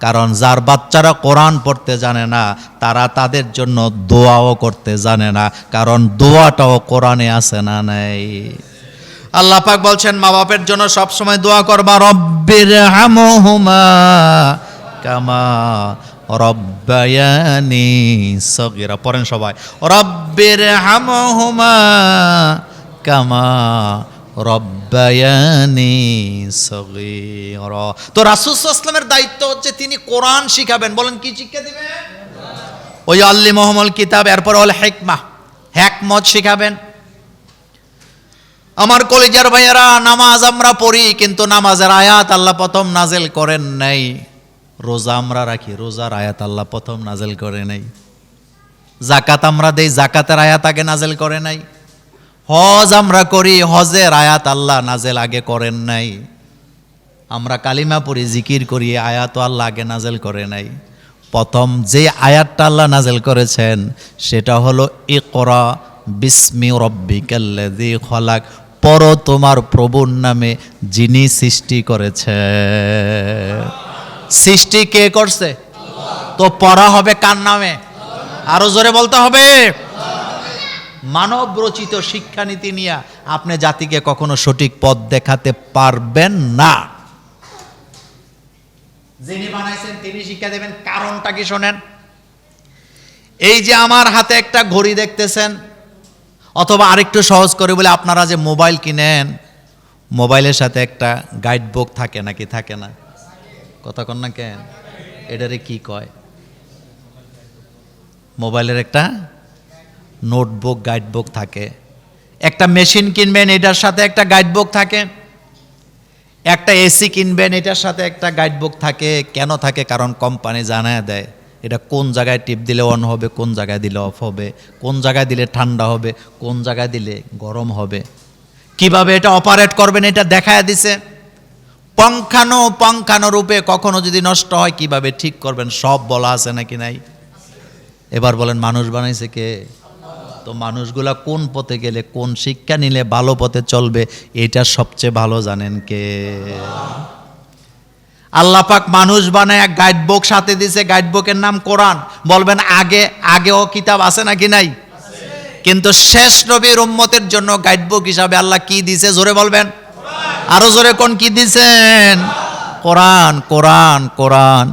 কারণ যার বাচ্চারা কোরআন পড়তে জানে না, তারা তাদের জন্য দোয়াও করতে জানে না, কারণ দোয়াটাও কোরআনে আছে না নাই? আল্লাহ পাক বলছেন মা বাপের জন্য সব সময় দোয়া করবা, রব্বির হামহুমা কামা রব্বায়ানি সগীরা। পড়েন সবাই, রব্বির হামহুমা কামা রব্বায়ানি সগীরা। তো রাসূল সাল্লাল্লাহু আলাইহি ওয়াসাল্লামের দায়িত্ব হচ্ছে তিনি কোরআন শিখাবেন। বলেন কি শিক্ষা দিবেন? ওই আল্লিমুহুমুল কিতাব, এরপর ওয়াল হিকমা, হিকমত শিখাবেন। আমার কলিজার ভাইয়েরা, নামাজ আমরা পড়ি, কিন্তু নামাজের আয়াত আল্লাহ প্রথম নাজেল করেন নাই। রোজা আমরা রাখি, রোজার আয়াত আল্লাহ প্রথম নাজেল করে নাই। যাকাত আমরা দেই, যাকাতের আয়াত আগে নাজেল করে নাই। হজ আমরা করি, হজের আয়াত আল্লাহ নাজেল আগে করেন নাই। আমরা কালিমা পড়ি, জিকির করি, আয়াত আল্লাহ আগে নাজেল করে নাই। প্রথম যে আয়াতটা আল্লাহ নাজেল করেছেন সেটা হলো ইকরা বিস্মি রব্বিকাল্লাযী খলাক, পড়ো তোমার প্রভুর নামে যিনি সৃষ্টি করেছে। সৃষ্টি কে করছে? তো পড়া হবে কার নামে? আরো জোরে বলতে হবে। মানব রচিত শিক্ষানীতি নিয়ে আপনি জাতিকে কখনো সঠিক পথ দেখাতে পারবেন না। যিনি বানাইছেন তিনি শিক্ষা দেবেন। কারণটা কি শোনেন। এই যে আমার হাতে একটা ঘড়ি দেখতেছেন, অথবা আরেকটু সহজ করে বলে আপনারা যে মোবাইল কিনেন, মোবাইলের সাথে একটা গাইড বুক থাকে নাকি থাকে না? কথা কন না কেন? এটারে কি কয়? মোবাইলের একটা নোটবুক, গাইড বুক থাকে। একটা মেশিন কিনবেন, এটার সাথে একটা গাইড বুক থাকে। একটা এসি কিনবেন, এটার সাথে একটা গাইড বুক থাকে। কেন থাকে? কারণ কোম্পানি জানায় দেয় এটা কোন জায়গায় টিপ দিলে অন হবে, কোন জায়গায় দিলে অফ হবে, কোন জায়গায় দিলে ঠান্ডা হবে, কোন জায়গায় দিলে গরম হবে, কিভাবে এটা অপারেট করবেন এটা দেখায় দিছে। পঙ্খানো রূপে কখনো যদি নষ্ট হয় কিভাবে ঠিক করবেন সব বলা আছে নাকি নাই? এবার বলেন মানুষ বানাইছে কে? তো মানুষগুলা কোন পথে গেলে, কোন শিক্ষা নিলে ভালো পথে চলবে, এটা সবচেয়ে ভালো জানেন কে? আল্লাহ পাক মানুষ বানায় এক গাইড বুক সাথে দিছে, গাইড বুকের নাম কোরআন। বলবেন আগেও কিতাব আছে নাকি নাই? কিন্তু শেষ নবীর উম্মতের জন্য গাইড বুক হিসাবে আল্লাহ কি দিছে? জোরে বলবেন, আরো জোরে কোন কি দিছেন? কোরআন। কোরআন কোরআন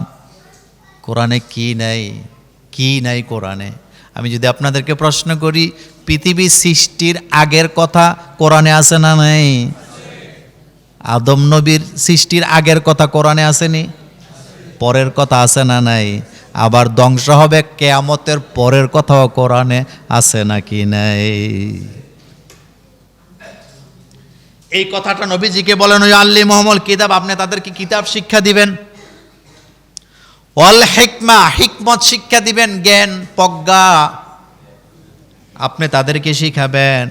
কোরআনে কি নাই? কি নাই কোরআনে? আমি যদি আপনাদেরকে প্রশ্ন করি, পৃথিবী সৃষ্টির আগের কথা কোরআনে আছে না নাই? আদম নবীর সৃষ্টির আগের কথা কোরআনে আসেনি? পরের কথা আছে না নাই? আবার ধ্বংস হবে কিয়ামতের পরের কথাও কোরআনে আছে নাকি নাই? এই কথাটা নবীজিকে বলেন ওই আল্লিমুহুমুল কিতাব, আপনি তাদেরকে কিতাব শিক্ষা দিবেন। ওয়াল হিকমা, হিকমত শিক্ষা দিবেন, জ্ঞান প্রজ্ঞা আপনি তাদেরকে শিখাবেন।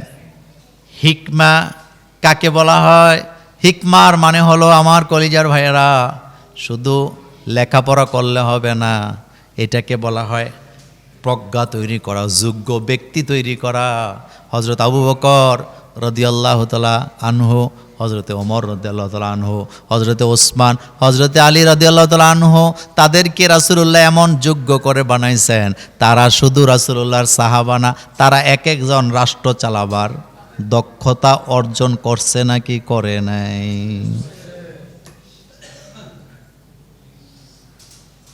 হিকমা কাকে বলা হয়? হিকমার মানে হলো আমার কলিজার ভাইয়েরা, শুধু লেখাপড়া করলে হবে না, এটাকে বলা হয় প্রজ্ঞা তৈরি করা, যোগ্য ব্যক্তি তৈরি করা। হযরত আবু বকর রাদিয়াল্লাহু তাআলা আনহু, হযরতে ওমর রাদিয়াল্লাহু তাআলা আনহু, হযরতে ওসমান, হযরতে আলী রাদিয়াল্লাহু তাআলা আনহু, তাদেরকে রাসূলুল্লাহ এমন যোগ্য করে বানাইছেন, তারা শুধু রাসূলুল্লাহর সাহাবা না, তারা এক একজন রাষ্ট্র চালাবার দক্ষতা অর্জন করছে নাকি করে নাই?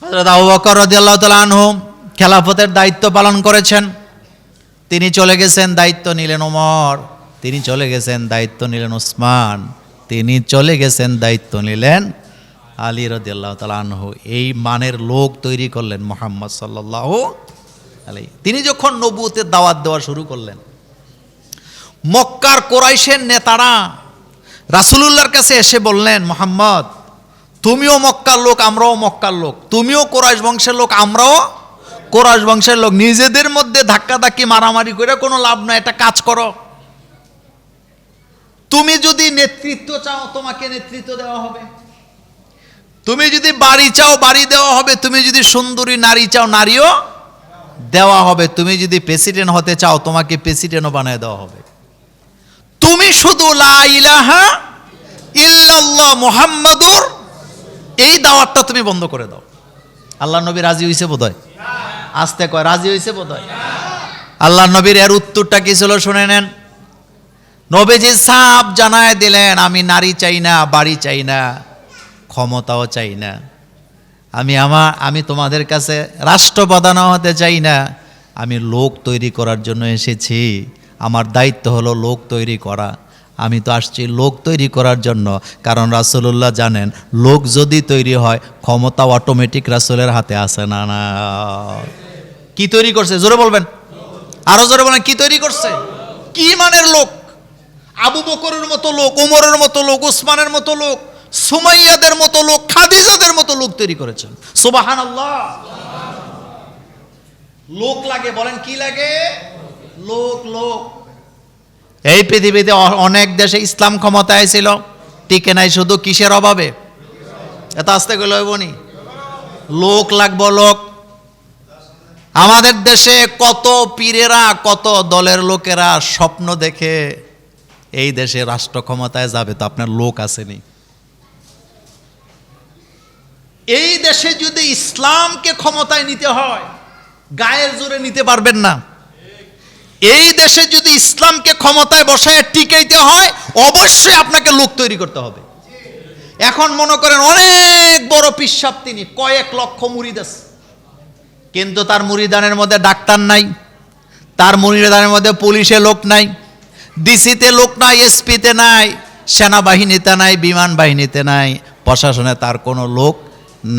হযরত আবু বকর রাদিয়াল্লাহু তাআলা আনহু খেলাফতের দায়িত্ব পালন করেছেন। তিনি চলে গেছেন, দায়িত্ব নিলেন ওমর। তিনি চলে গেছেন, দায়িত্ব নিলেন ওসমান। তিনি চলে গেছেন, দায়িত্ব নিলেন আলী রাদিয়াল্লাহু তাআলা আনহু। এই মানের লোক তৈরি করলেন মুহাম্মদ সাল্লাল্লাহু আলাইহি। তিনি যখন নবুয়তের দাওয়াত দেওয়া শুরু করলেন, মক্কার কোরাইশের নেতারা রাসূলুল্লাহর কাছে এসে বললেন, মুহাম্মদ তুমিও মক্কার লোক, আমরাও মক্কার লোক, তুমিও কোরাইশ বংশের লোক, আমরাও কোরাইশ বংশের লোক, নিজেদের মধ্যে ধাক্কাধাক্কি মারামারি করে কোনো লাভ নাই, একটা কাজ করো, তুমি যদি নেতৃত্ব চাও তোমাকে নেতৃত্ব দেওয়া হবে, তুমি যদি বাড়ি চাও বাড়ি দেওয়া হবে, তুমি যদি সুন্দরী নারী চাও নারীও দেওয়া হবে, তুমি যদি প্রেসিডেন্ট হতে চাও তোমাকে প্রেসিডেন্টও বানিয়ে দেওয়া হবে, তুমি শুধু লা ইলাহা ইল্লাল্লাহ মুহাম্মাদুর এই দাওয়াতটা তুমি বন্ধ করে দাও। আল্লাহ নবী রাজি হইছে বোধহয়? আস্তে কয়, রাজি হইছে বোধহয়? আল্লাহ নবীর এর উত্তরটা কি ছিল শুনে নেন। নবীজি সাফ জানায় দিলেন, আমি নারী চাই না, বাড়ি চাই না, ক্ষমতাও চাই না, আমি তোমাদের কাছে রাষ্ট্রপ্রধানও হতে চাই না, আমি লোক তৈরি করার জন্য এসেছি। আমার দায়িত্ব হলো লোক তৈরি করা। আমি তো আসছি লোক তৈরি করার জন্য, কারণ রাসূলুল্লাহ জানেন লোক যদি তৈরি হয় ক্ষমতা অটোমেটিক রাসূলের হাতে আসে না। না, কি তৈরি করছে জোরে বলবেন, আরো জোরে বলেন, কি তৈরি করছে? কি মানের লোক? আবু বকরের মতো লোক, ওমরের মতো লোক, উসমানের মতো লোক, সুমাইয়াদের মতো লোক, খাদিজাদের মতো লোক তৈরি করেছেন। সুবহানাল্লাহ। লোক লাগে, বলেন কি লাগে? লোক। লোক। এই পৃথিবীতে অনেক দেশে ইসলাম ক্ষমতায় ছিল, টিকে নাই শুধু কিসের অভাবে? এত আস্তে গেল বনি, লোক লাগবো, লোক। আমাদের দেশে কত পীরেরা, কত দলের লোকেরা স্বপ্ন দেখে এই দেশে রাষ্ট্র ক্ষমতায় যাবে, তো আপনার লোক আসেনি। এই দেশে যদি ইসলামকে ক্ষমতায় নিতে হয় গায়ের জোরে নিতে পারবেন না। এই দেশে যদি ইসলামকে ক্ষমতায় বসায় টিকাইতে হয় অবশ্যই আপনাকে লোক তৈরি করতে হবে। এখন মনে করেন অনেক বড় পিসাব, তিনি কয়েক লক্ষ মুরিদ আছে, কিন্তু তার মুরিদানের মধ্যে ডাক্তার নাই, তার মুরিদানের মধ্যে পুলিশে লোক নাই, ডিসিতে লোক নাই, এসপিতে নাই, সেনাবাহিনীতে নাই, বিমান বাহিনীতে নাই, প্রশাসনে তার কোনো লোক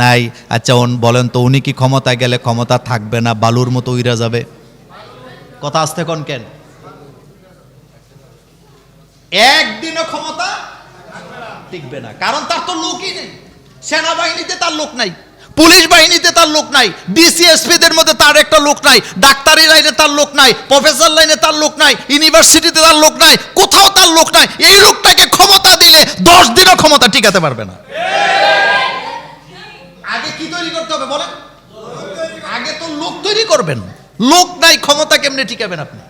নাই। আচ্ছা বলেন তো উনি কি ক্ষমতায় গেলে ক্ষমতা থাকবে না, বালুর মতো উইরা যাবে? কথা আসতে কোন কেন? একদিনও ক্ষমতা টিকবে না, কারণ তার তো লোকই নেই। সেনাবাহিনীতে তার লোক নাই, পুলিশ বাহিনীতে তার লোক নাই, ডিসিএসপিদের মধ্যে তার একটা লোক নাই, ডাক্তারি লাইনে তার লোক নাই, প্রফেসর লাইনে তার লোক নাই, ইউনিভার্সিটিতে তার লোক নাই, কোথাও তার লোক নাই। এই লোকটাকে ক্ষমতা দিলে 10 দিনও ক্ষমতা টিকাতে পারবে না। আগে কি তৈরি করতে হবে বলেন? আগে তো লোক তৈরি করবেন। লোক নাই, ক্ষমতা কেমনে টিকাবেন আপনি?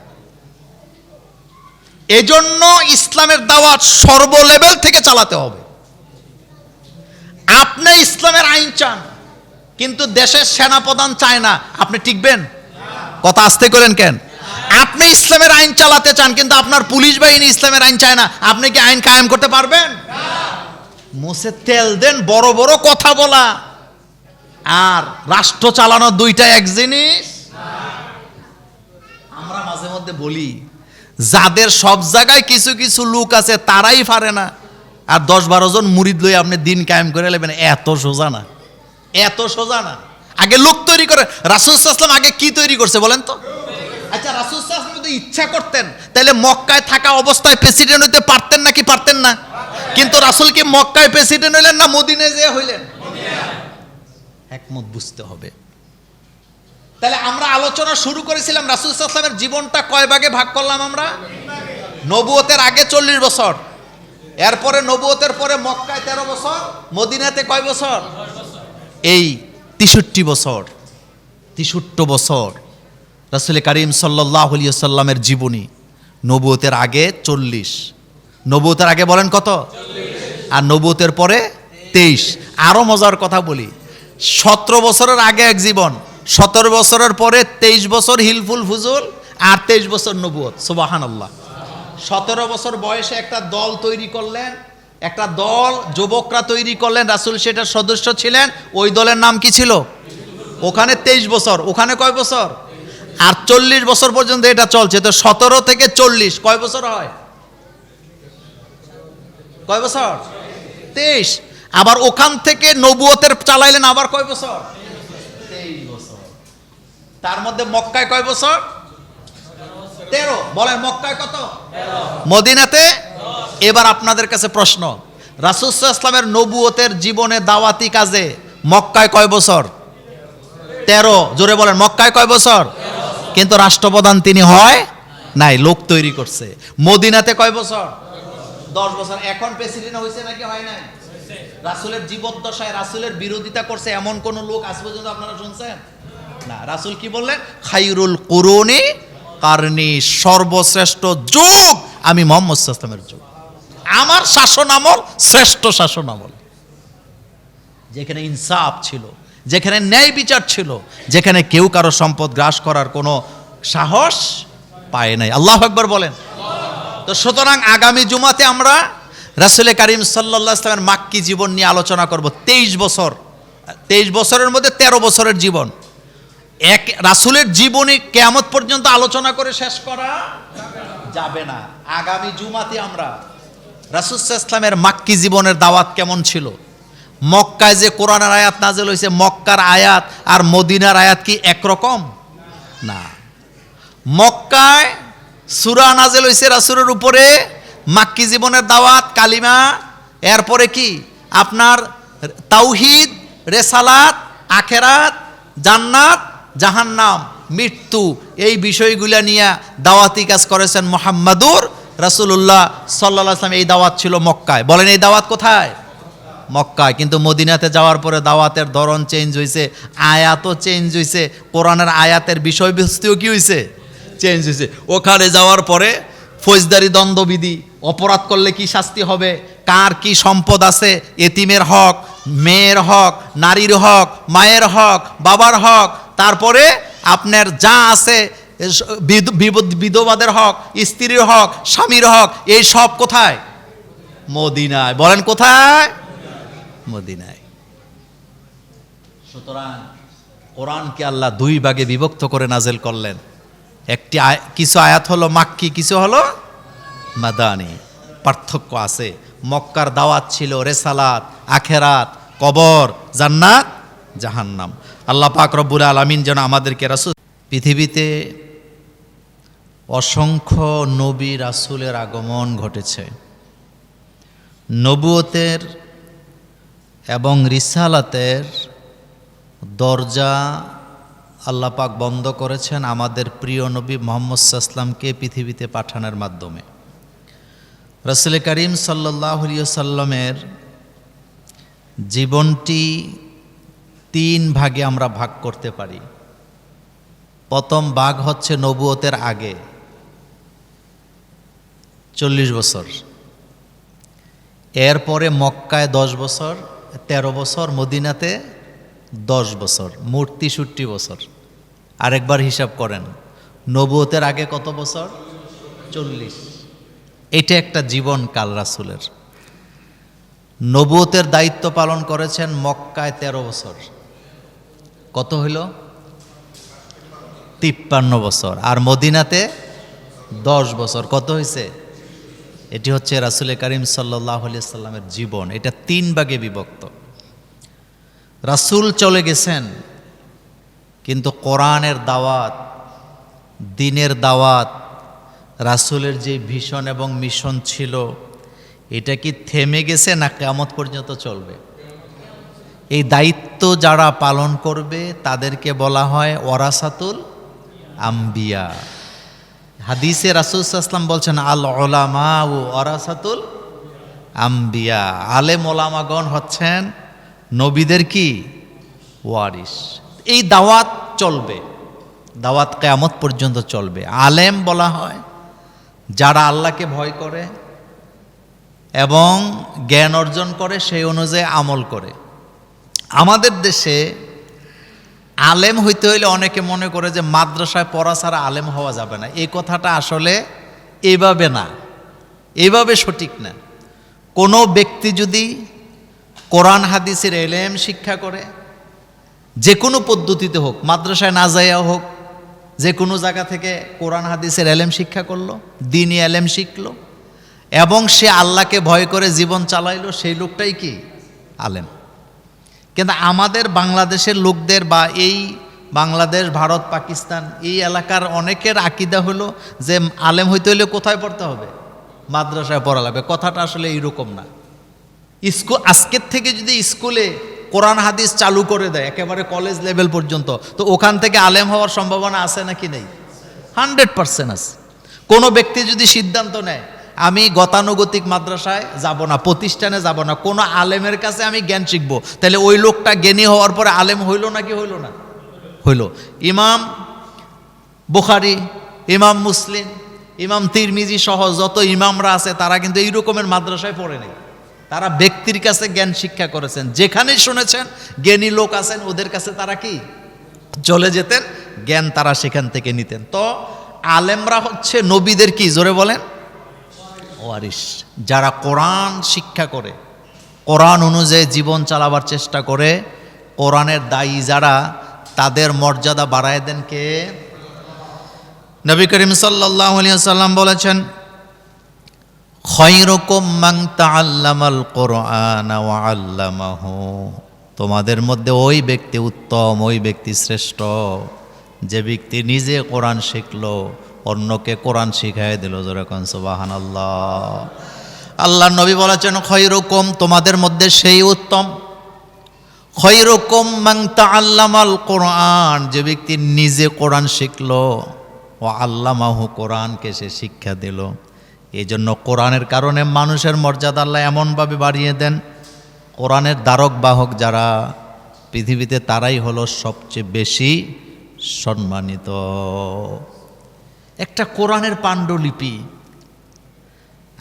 এজন্য ইসলামের দাওয়াত সর্ব লেভেল থেকে চালাতে হবে। আপনি ইসলামের আইন চান, কিন্তু দেশের সেনাপ্রধান চায় না, আপনি টিকবেন? কথা আস্তে করেন কেন? আপনি ইসলামের আইন চালাতে চান, কিন্তু আপনার পুলিশ বাহিনী ইসলামের আইন চায় না, আপনি কি আইন কায়েম করতে পারবেন? মুছে তেল দেন, বড় বড় কথা বলা আর রাষ্ট্র চালানো দুইটা এক জিনিস। আমরা মাঝে মধ্যে বলি যাদের সব জায়গায় কিছু কিছু লোক আছে তারাই পারে না, আর 10-12 জন মুরিদ লই আপনি দিন কায়েম করে নেবেন, এত সোজা না, এত সোজা না। আগে লোক তৈরি করে। রাসূল সাল্লাল্লাহু আলাইহি ওয়াসাল্লাম আগে কি তৈরি করছে বলেন তো? আচ্ছা রাসূল সাল্লাল্লাহু আলাইহি ওয়াসাল্লাম যদি ইচ্ছা করতেন তাহলে মক্কায় থাকা অবস্থায় প্রেসিডেন্ট হইতে পারতেন নাকি পারতেন না? কিন্তু রাসূল কি মক্কায় প্রেসিডেন্ট হইলেন না মদিনায় যেয়ে হইলেন? একমত বুঝতে হবে। তাহলে আমরা আলোচনা শুরু করেছিলাম রাসূল সাল্লাল্লাহু আলাইহি ওয়াসাল্লামের জীবনটা কয় ভাগে ভাগ করলাম আমরা? নবুয়তের আগে 40 বছর, এরপরে নবুয়তের পরে মক্কায় 13 বছর, মদিনাতে কয় বছর? এই 63 বছর। 63 বছর রাসূল করিম সাল্লাল্লাহু আলাইহি ওয়াসাল্লামের জীবনী। নবুয়তের আগে 40, নবুয়তের আগে বলেন কত? 40, আর নবুয়তের পরে 23। আরো মজার কথা বলি, 17 বছরের আগে এক জীবন, 17 বছরের পরে 23 বছর হিলফুল ফুজুল, আর 23 বছর নবুয়ত। সুবহানাল্লাহ। 17 বছর বয়সে একটা দল তৈরি করলেন, একটা দল যুবকরা তৈরি করলেন, রাসূল সেটার সদস্য ছিলেন। ওই দলের নাম কি ছিল? ওখানে 23 বছর, ওখানে কয় বছর? আর 40 বছর পর্যন্ত এটা চলছে। তো 17 থেকে 40 কয় বছর হয়? কয় বছর? 23। আবার ওখান থেকে নবুয়তের চালাইলেন আবার কয় বছর? 23 বছর। তার মধ্যে মক্কায় কয় বছর? 13। বলেন মক্কায় কত? 13। মদিনাতে? এবার আপনাদের কাছে প্রশ্ন, রাসূল সাল্লাল্লাহু আলাইহি ওয়াসাল্লামের নবুয়তের জীবনে দাওয়াতি কাজে মক্কায় কয় বছর? 13। জোরে বলেন মক্কায় কয় বছর? 13। কিন্তু রাষ্ট্রপ্রধান তিনি হয় নাই, লোক তৈরি করছে। মদিনাতে কয় বছর? 10 বছর। এখন প্রেসিডেন্ট হয়েছে নাকি হয় নাই? রাসূলের জীবদ্দশায় রাসূলের বিরোধিতা করছে এমন কোন লোক আজ পর্যন্ত আপনারা শুনছেন? না। রাসূল কি বললেন? খায়রুল কুরুনি কারনি, সর্বশ্রেষ্ঠ যুগ আমি মুহাম্মদ সাল্লাল্লাহু আলাইহি ওয়াসাল্লামের যুগ। আমার শাসন আমল শ্রেষ্ঠ শাসন আমল, যেখানে ইনসাফ ছিল, যেখানে ন্যায় বিচার ছিল, যেখানে কেউ কারো সম্পদ গ্রাস করার কোনো সাহস পায় নাই। আল্লাহু আকবার বলেন। তো সুতরাং আগামী জুমাতে আমরা রাসূল করিম সাল্লাল্লাহু আলাইহি ওয়াসাল্লামের মাক্কি জীবন নিয়ে আলোচনা করব। 23 বছর, 23 বছরের মধ্যে 13 বছরের জীবন। এক রাসূলের জীবনী কিয়ামত পর্যন্ত আলোচনা করে শেষ করা যাবে না। আগামী জুমাতে আমরা রাসূল সাল্লাল্লাহু আলাইহি ওয়াসাল্লামের মাক্কি জীবনের দাওয়াত কেমন ছিল? মক্কায় যে কোরআনের আয়াত নাযিল হয়েছে, মক্কার আয়াত আর মদিনার আয়াত কি একরকম না। মক্কায় সূরা নাযিল হয়েছে রাসূলের উপরে, মাক্কি জীবনের দাওয়াত কালিমা, এরপরে কি আপনার তাওহীদ, রেসালাত, আখেরাত, জান্নাত, জাহান্নাম, মৃত্যু, এই বিষয়গুলো নিয়ে দাওয়াতি কাজ করেছেন মুহাম্মাদুর রাসূলুল্লাহ সাল্লাল্লাহু আলাইহি ওয়াসাল্লাম। এই দাওয়াত ছিল মক্কায়। বলেন এই দাওয়াত কোথায়? মক্কায়। কিন্তু মদিনাতে যাওয়ার পরে দাওয়াতের ধরন চেঞ্জ হয়েছে, আয়াতও চেঞ্জ হয়েছে, কোরআনের আয়াতের বিষয়বস্তুও কি হয়েছে? চেঞ্জ হয়েছে। ওখানে যাওয়ার পরে ফৌজদারি দ্বন্দ্ববিধি, অপরাধ করলে কি শাস্তি হবে, কার কি সম্পদ আছে, এতিমের হক, মেয়ের হক, নারীর হক, মায়ের হক, বাবার হক, তারপরে আপনার যা আছে বিধবাদের হক, স্ত্রীর হক, স্বামীর হক, এই সব কোথায়? মদিনায়। বলেন কোথায়? মদিনায়। সুতরাং কোরআনকে আল্লাহ দুই ভাগে বিভক্ত করে নাজেল করলেন। একটি কিছু আয়াত হলো মাক্কি, কিছু হলো মাদানী। পার্থক্য আছে। মক্কার দাওয়াত ছিল রেসালাত, আখেরাত, কবর, জান্নাত, জাহান্নাম। আল্লাহ পাক রব্বুল আলামিন যেন আমাদেরকে রাসূল, পৃথিবীতে অসংখ্য নবী রাসূলের আগমন ঘটেছে। নবুয়তের এবং রিসালাতের দরজা আল্লাহ পাক বন্ধ করেছেন আমাদের প্রিয় নবী মুহাম্মদ সাল্লাল্লাহু আলাইহি ওয়াসাল্লামকে পৃথিবীতে পাঠানোর মাধ্যমে। রাসূল করিম সাল্লাল্লাহু আলাইহি ওয়াসাল্লামের জীবনটি তিন ভাগে আমরা ভাগ করতে পারি। প্রথম ভাগ হচ্ছে নবুয়তের আগে 40 বছর, এরপরে মক্কায় 10 বছর, 13 বছর, মদিনাতে 10 বছর, মোট 63 বছর। আরেকবার হিসাব করেন, নবুয়তের আগে কত বছর? 40। এটা একটা জীবনকাল রাসূলের। নবুয়তের দায়িত্ব পালন করেছেন মক্কায় 13 বছর। কত হইল? 53 বছর। আর মদিনাতে 10 বছর। কত হয়েছে? এটি হচ্ছে রাসূল করিম সাল্লাল্লাহু আলাইহি ওয়াসাল্লামের জীবন। এটা তিন ভাগে বিভক্ত। রাসূল চলে গেছেন, কিন্তু কোরআনের দাওয়াত, দ্বীনের দাওয়াত, রাসূলের যে ভিশন এবং মিশন ছিল, এটা কি থেমে গেছে না কিয়ামত পর্যন্ত চলবে? এই দায়িত্ব যারা পালন করবে তাদেরকে বলা হয় ওয়ারাসাতুল আম্বিয়া। হাদিসে রাসূল সাল্লাল্লাহু আলাইহি ওয়াসাল্লাম বলছেন আল উলামা ওয়ারাসাতুল আম্বিয়া। আলেম ওলামাগণ হচ্ছেন নবীদের কি ওয়ারিস। এই দাওয়াত চলবে, দাওয়াত কিয়ামত পর্যন্ত চলবে। আলেম বলা হয় যারা আল্লাহকে ভয় করে এবং জ্ঞান অর্জন করে, সেই অনুযায়ী আমল করে। আমাদের দেশে আলেম হইতে হইলে অনেকে মনে করে যে মাদ্রাসায় পড়া ছাড়া আলেম হওয়া যাবে না। এই কথাটা আসলে এভাবে না, এভাবে সঠিক না। কোনো ব্যক্তি যদি কোরআন হাদিসের এলেম শিক্ষা করে, যে কোনো পদ্ধতিতে হোক, মাদ্রাসায় না যাইয়া হোক, যে কোনো জায়গা থেকে কোরআন হাদিসের এলেম শিক্ষা করলো, দ্বীনি এলেম শিখলো এবং সে আল্লাহকে ভয় করে জীবন চালাইলো, সেই লোকটাই কি আলেম। কিন্তু আমাদের বাংলাদেশের লোকদের বা এই বাংলাদেশ, ভারত, পাকিস্তান এই এলাকার অনেকের আকীদা হলো যে আলেম হইতে হলে কোথায় পড়তে হবে? মাদ্রাসায় পড়া লাগবে। কথাটা আসলে এইরকম না। আজকের থেকে যদি স্কুলে কোরআন হাদিস চালু করে দেয় একেবারে কলেজ লেভেল পর্যন্ত, তো ওখান থেকে আলেম হওয়ার সম্ভাবনা আছে নাকি নেই? 100% আছে। কোনো ব্যক্তি যদি সিদ্ধান্ত নেয় আমি গতানুগতিক মাদ্রাসায় যাব না, প্রতিষ্ঠানে যাব না, কোনো আলেমের কাছে আমি জ্ঞান শিখবো, তাহলে ওই লোকটা জ্ঞানী হওয়ার পরে আলেম হইল নাকি হইল না? হইল। ইমাম বুখারী, ইমাম মুসলিম, ইমাম তিরমিজি সহ যত ইমামরা আছে তারা কিন্তু এই রকমের মাদ্রাসায় পড়ে নেই। তারা ব্যক্তির কাছে জ্ঞান শিক্ষা করেছেন। যেখানে শুনেছেন জ্ঞানী লোক আছেন ওদের কাছে তারা কি চলে যেতেন, জ্ঞান তারা সেখান থেকে নিতেন। তো আলেমরা হচ্ছে নবীদের কি, জোরে বলেন, ওয়ারিস। যারা কোরআন শিক্ষা করে, কোরআন অনুযায়ী জীবন চালাবার চেষ্টা করে, কোরআনের দায়ী যারা, তাদের মর্যাদা বাড়ায় দেন কে? নবী করিম সাল্লাল্লাহু আলাইহি ওয়াসাল্লাম বলেছেন খায়রুকুম মান তাআল্লামাল কুরআনা ওয়া আল্লামাহু, তোমাদের মধ্যে ওই ব্যক্তি উত্তম, ওই ব্যক্তি শ্রেষ্ঠ যে ব্যক্তি নিজে কোরআন শিখলো, অন্যকে কোরআন শিখাই দিল। যেরকম সুবহানাল্লাহ। আল্লাহর নবী বলেছেন খায়রুকুম, তোমাদের মধ্যে সেই উত্তম, খায়রুকুম মান তাআল্লামাল কুরআন, যে ব্যক্তি নিজে কোরআন শিখলো, ও আল্লামাহু, কোরআনকে সে শিক্ষা দিল। এই জন্য কোরআনের কারণে মানুষের মর্যাদা আল্লাহ এমনভাবে বাড়িয়ে দেন, কোরআনের ধারক বাহক যারা পৃথিবীতে তারাই হলো সবচেয়ে বেশি সম্মানিত। একটা কোরআনের পাণ্ডুলিপি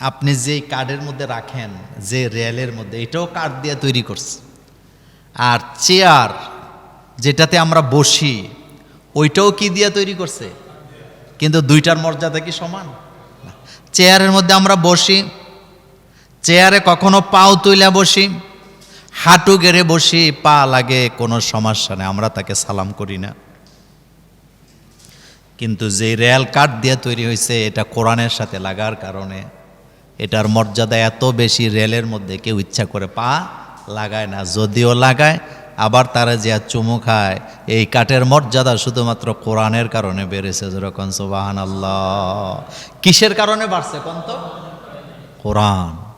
আপনি যে কার্ডের মধ্যে রাখেন, যে রেলের মধ্যে, এটাও কার্ড দিয়ে তৈরি করছে। আর চেয়ার যেটাতে আমরা বসি, ওইটাও কি দিয়ে তৈরি করছে? কিন্তু দুইটার মর্যাদা কি সমান? চেয়ারের মধ্যে আমরা বসি, চেয়ারে কখনো পাও তুলে বসি, হাঁটু গেড়ে বসি, পা লাগে, কোনো সমস্যা নেই, আমরা তাকে সালাম করি না। কিন্তু যে রেল কাঠ দিয়ে তৈরি হয়েছে, এটা কোরআনের সাথে লাগার কারণে এটার মর্যাদা এত বেশি, রেলের মধ্যে কেউ ইচ্ছা করে পা লাগায় না, যদিও লাগায় আবার তারা যে চুমু খায়। এই কাঠের মর্যাদা শুধুমাত্র কোরআনের কারণে বেড়েছে। যেরকম সুবহানাল্লাহ। কিসের কারণে বাড়ছে কোন তো? কোরআন।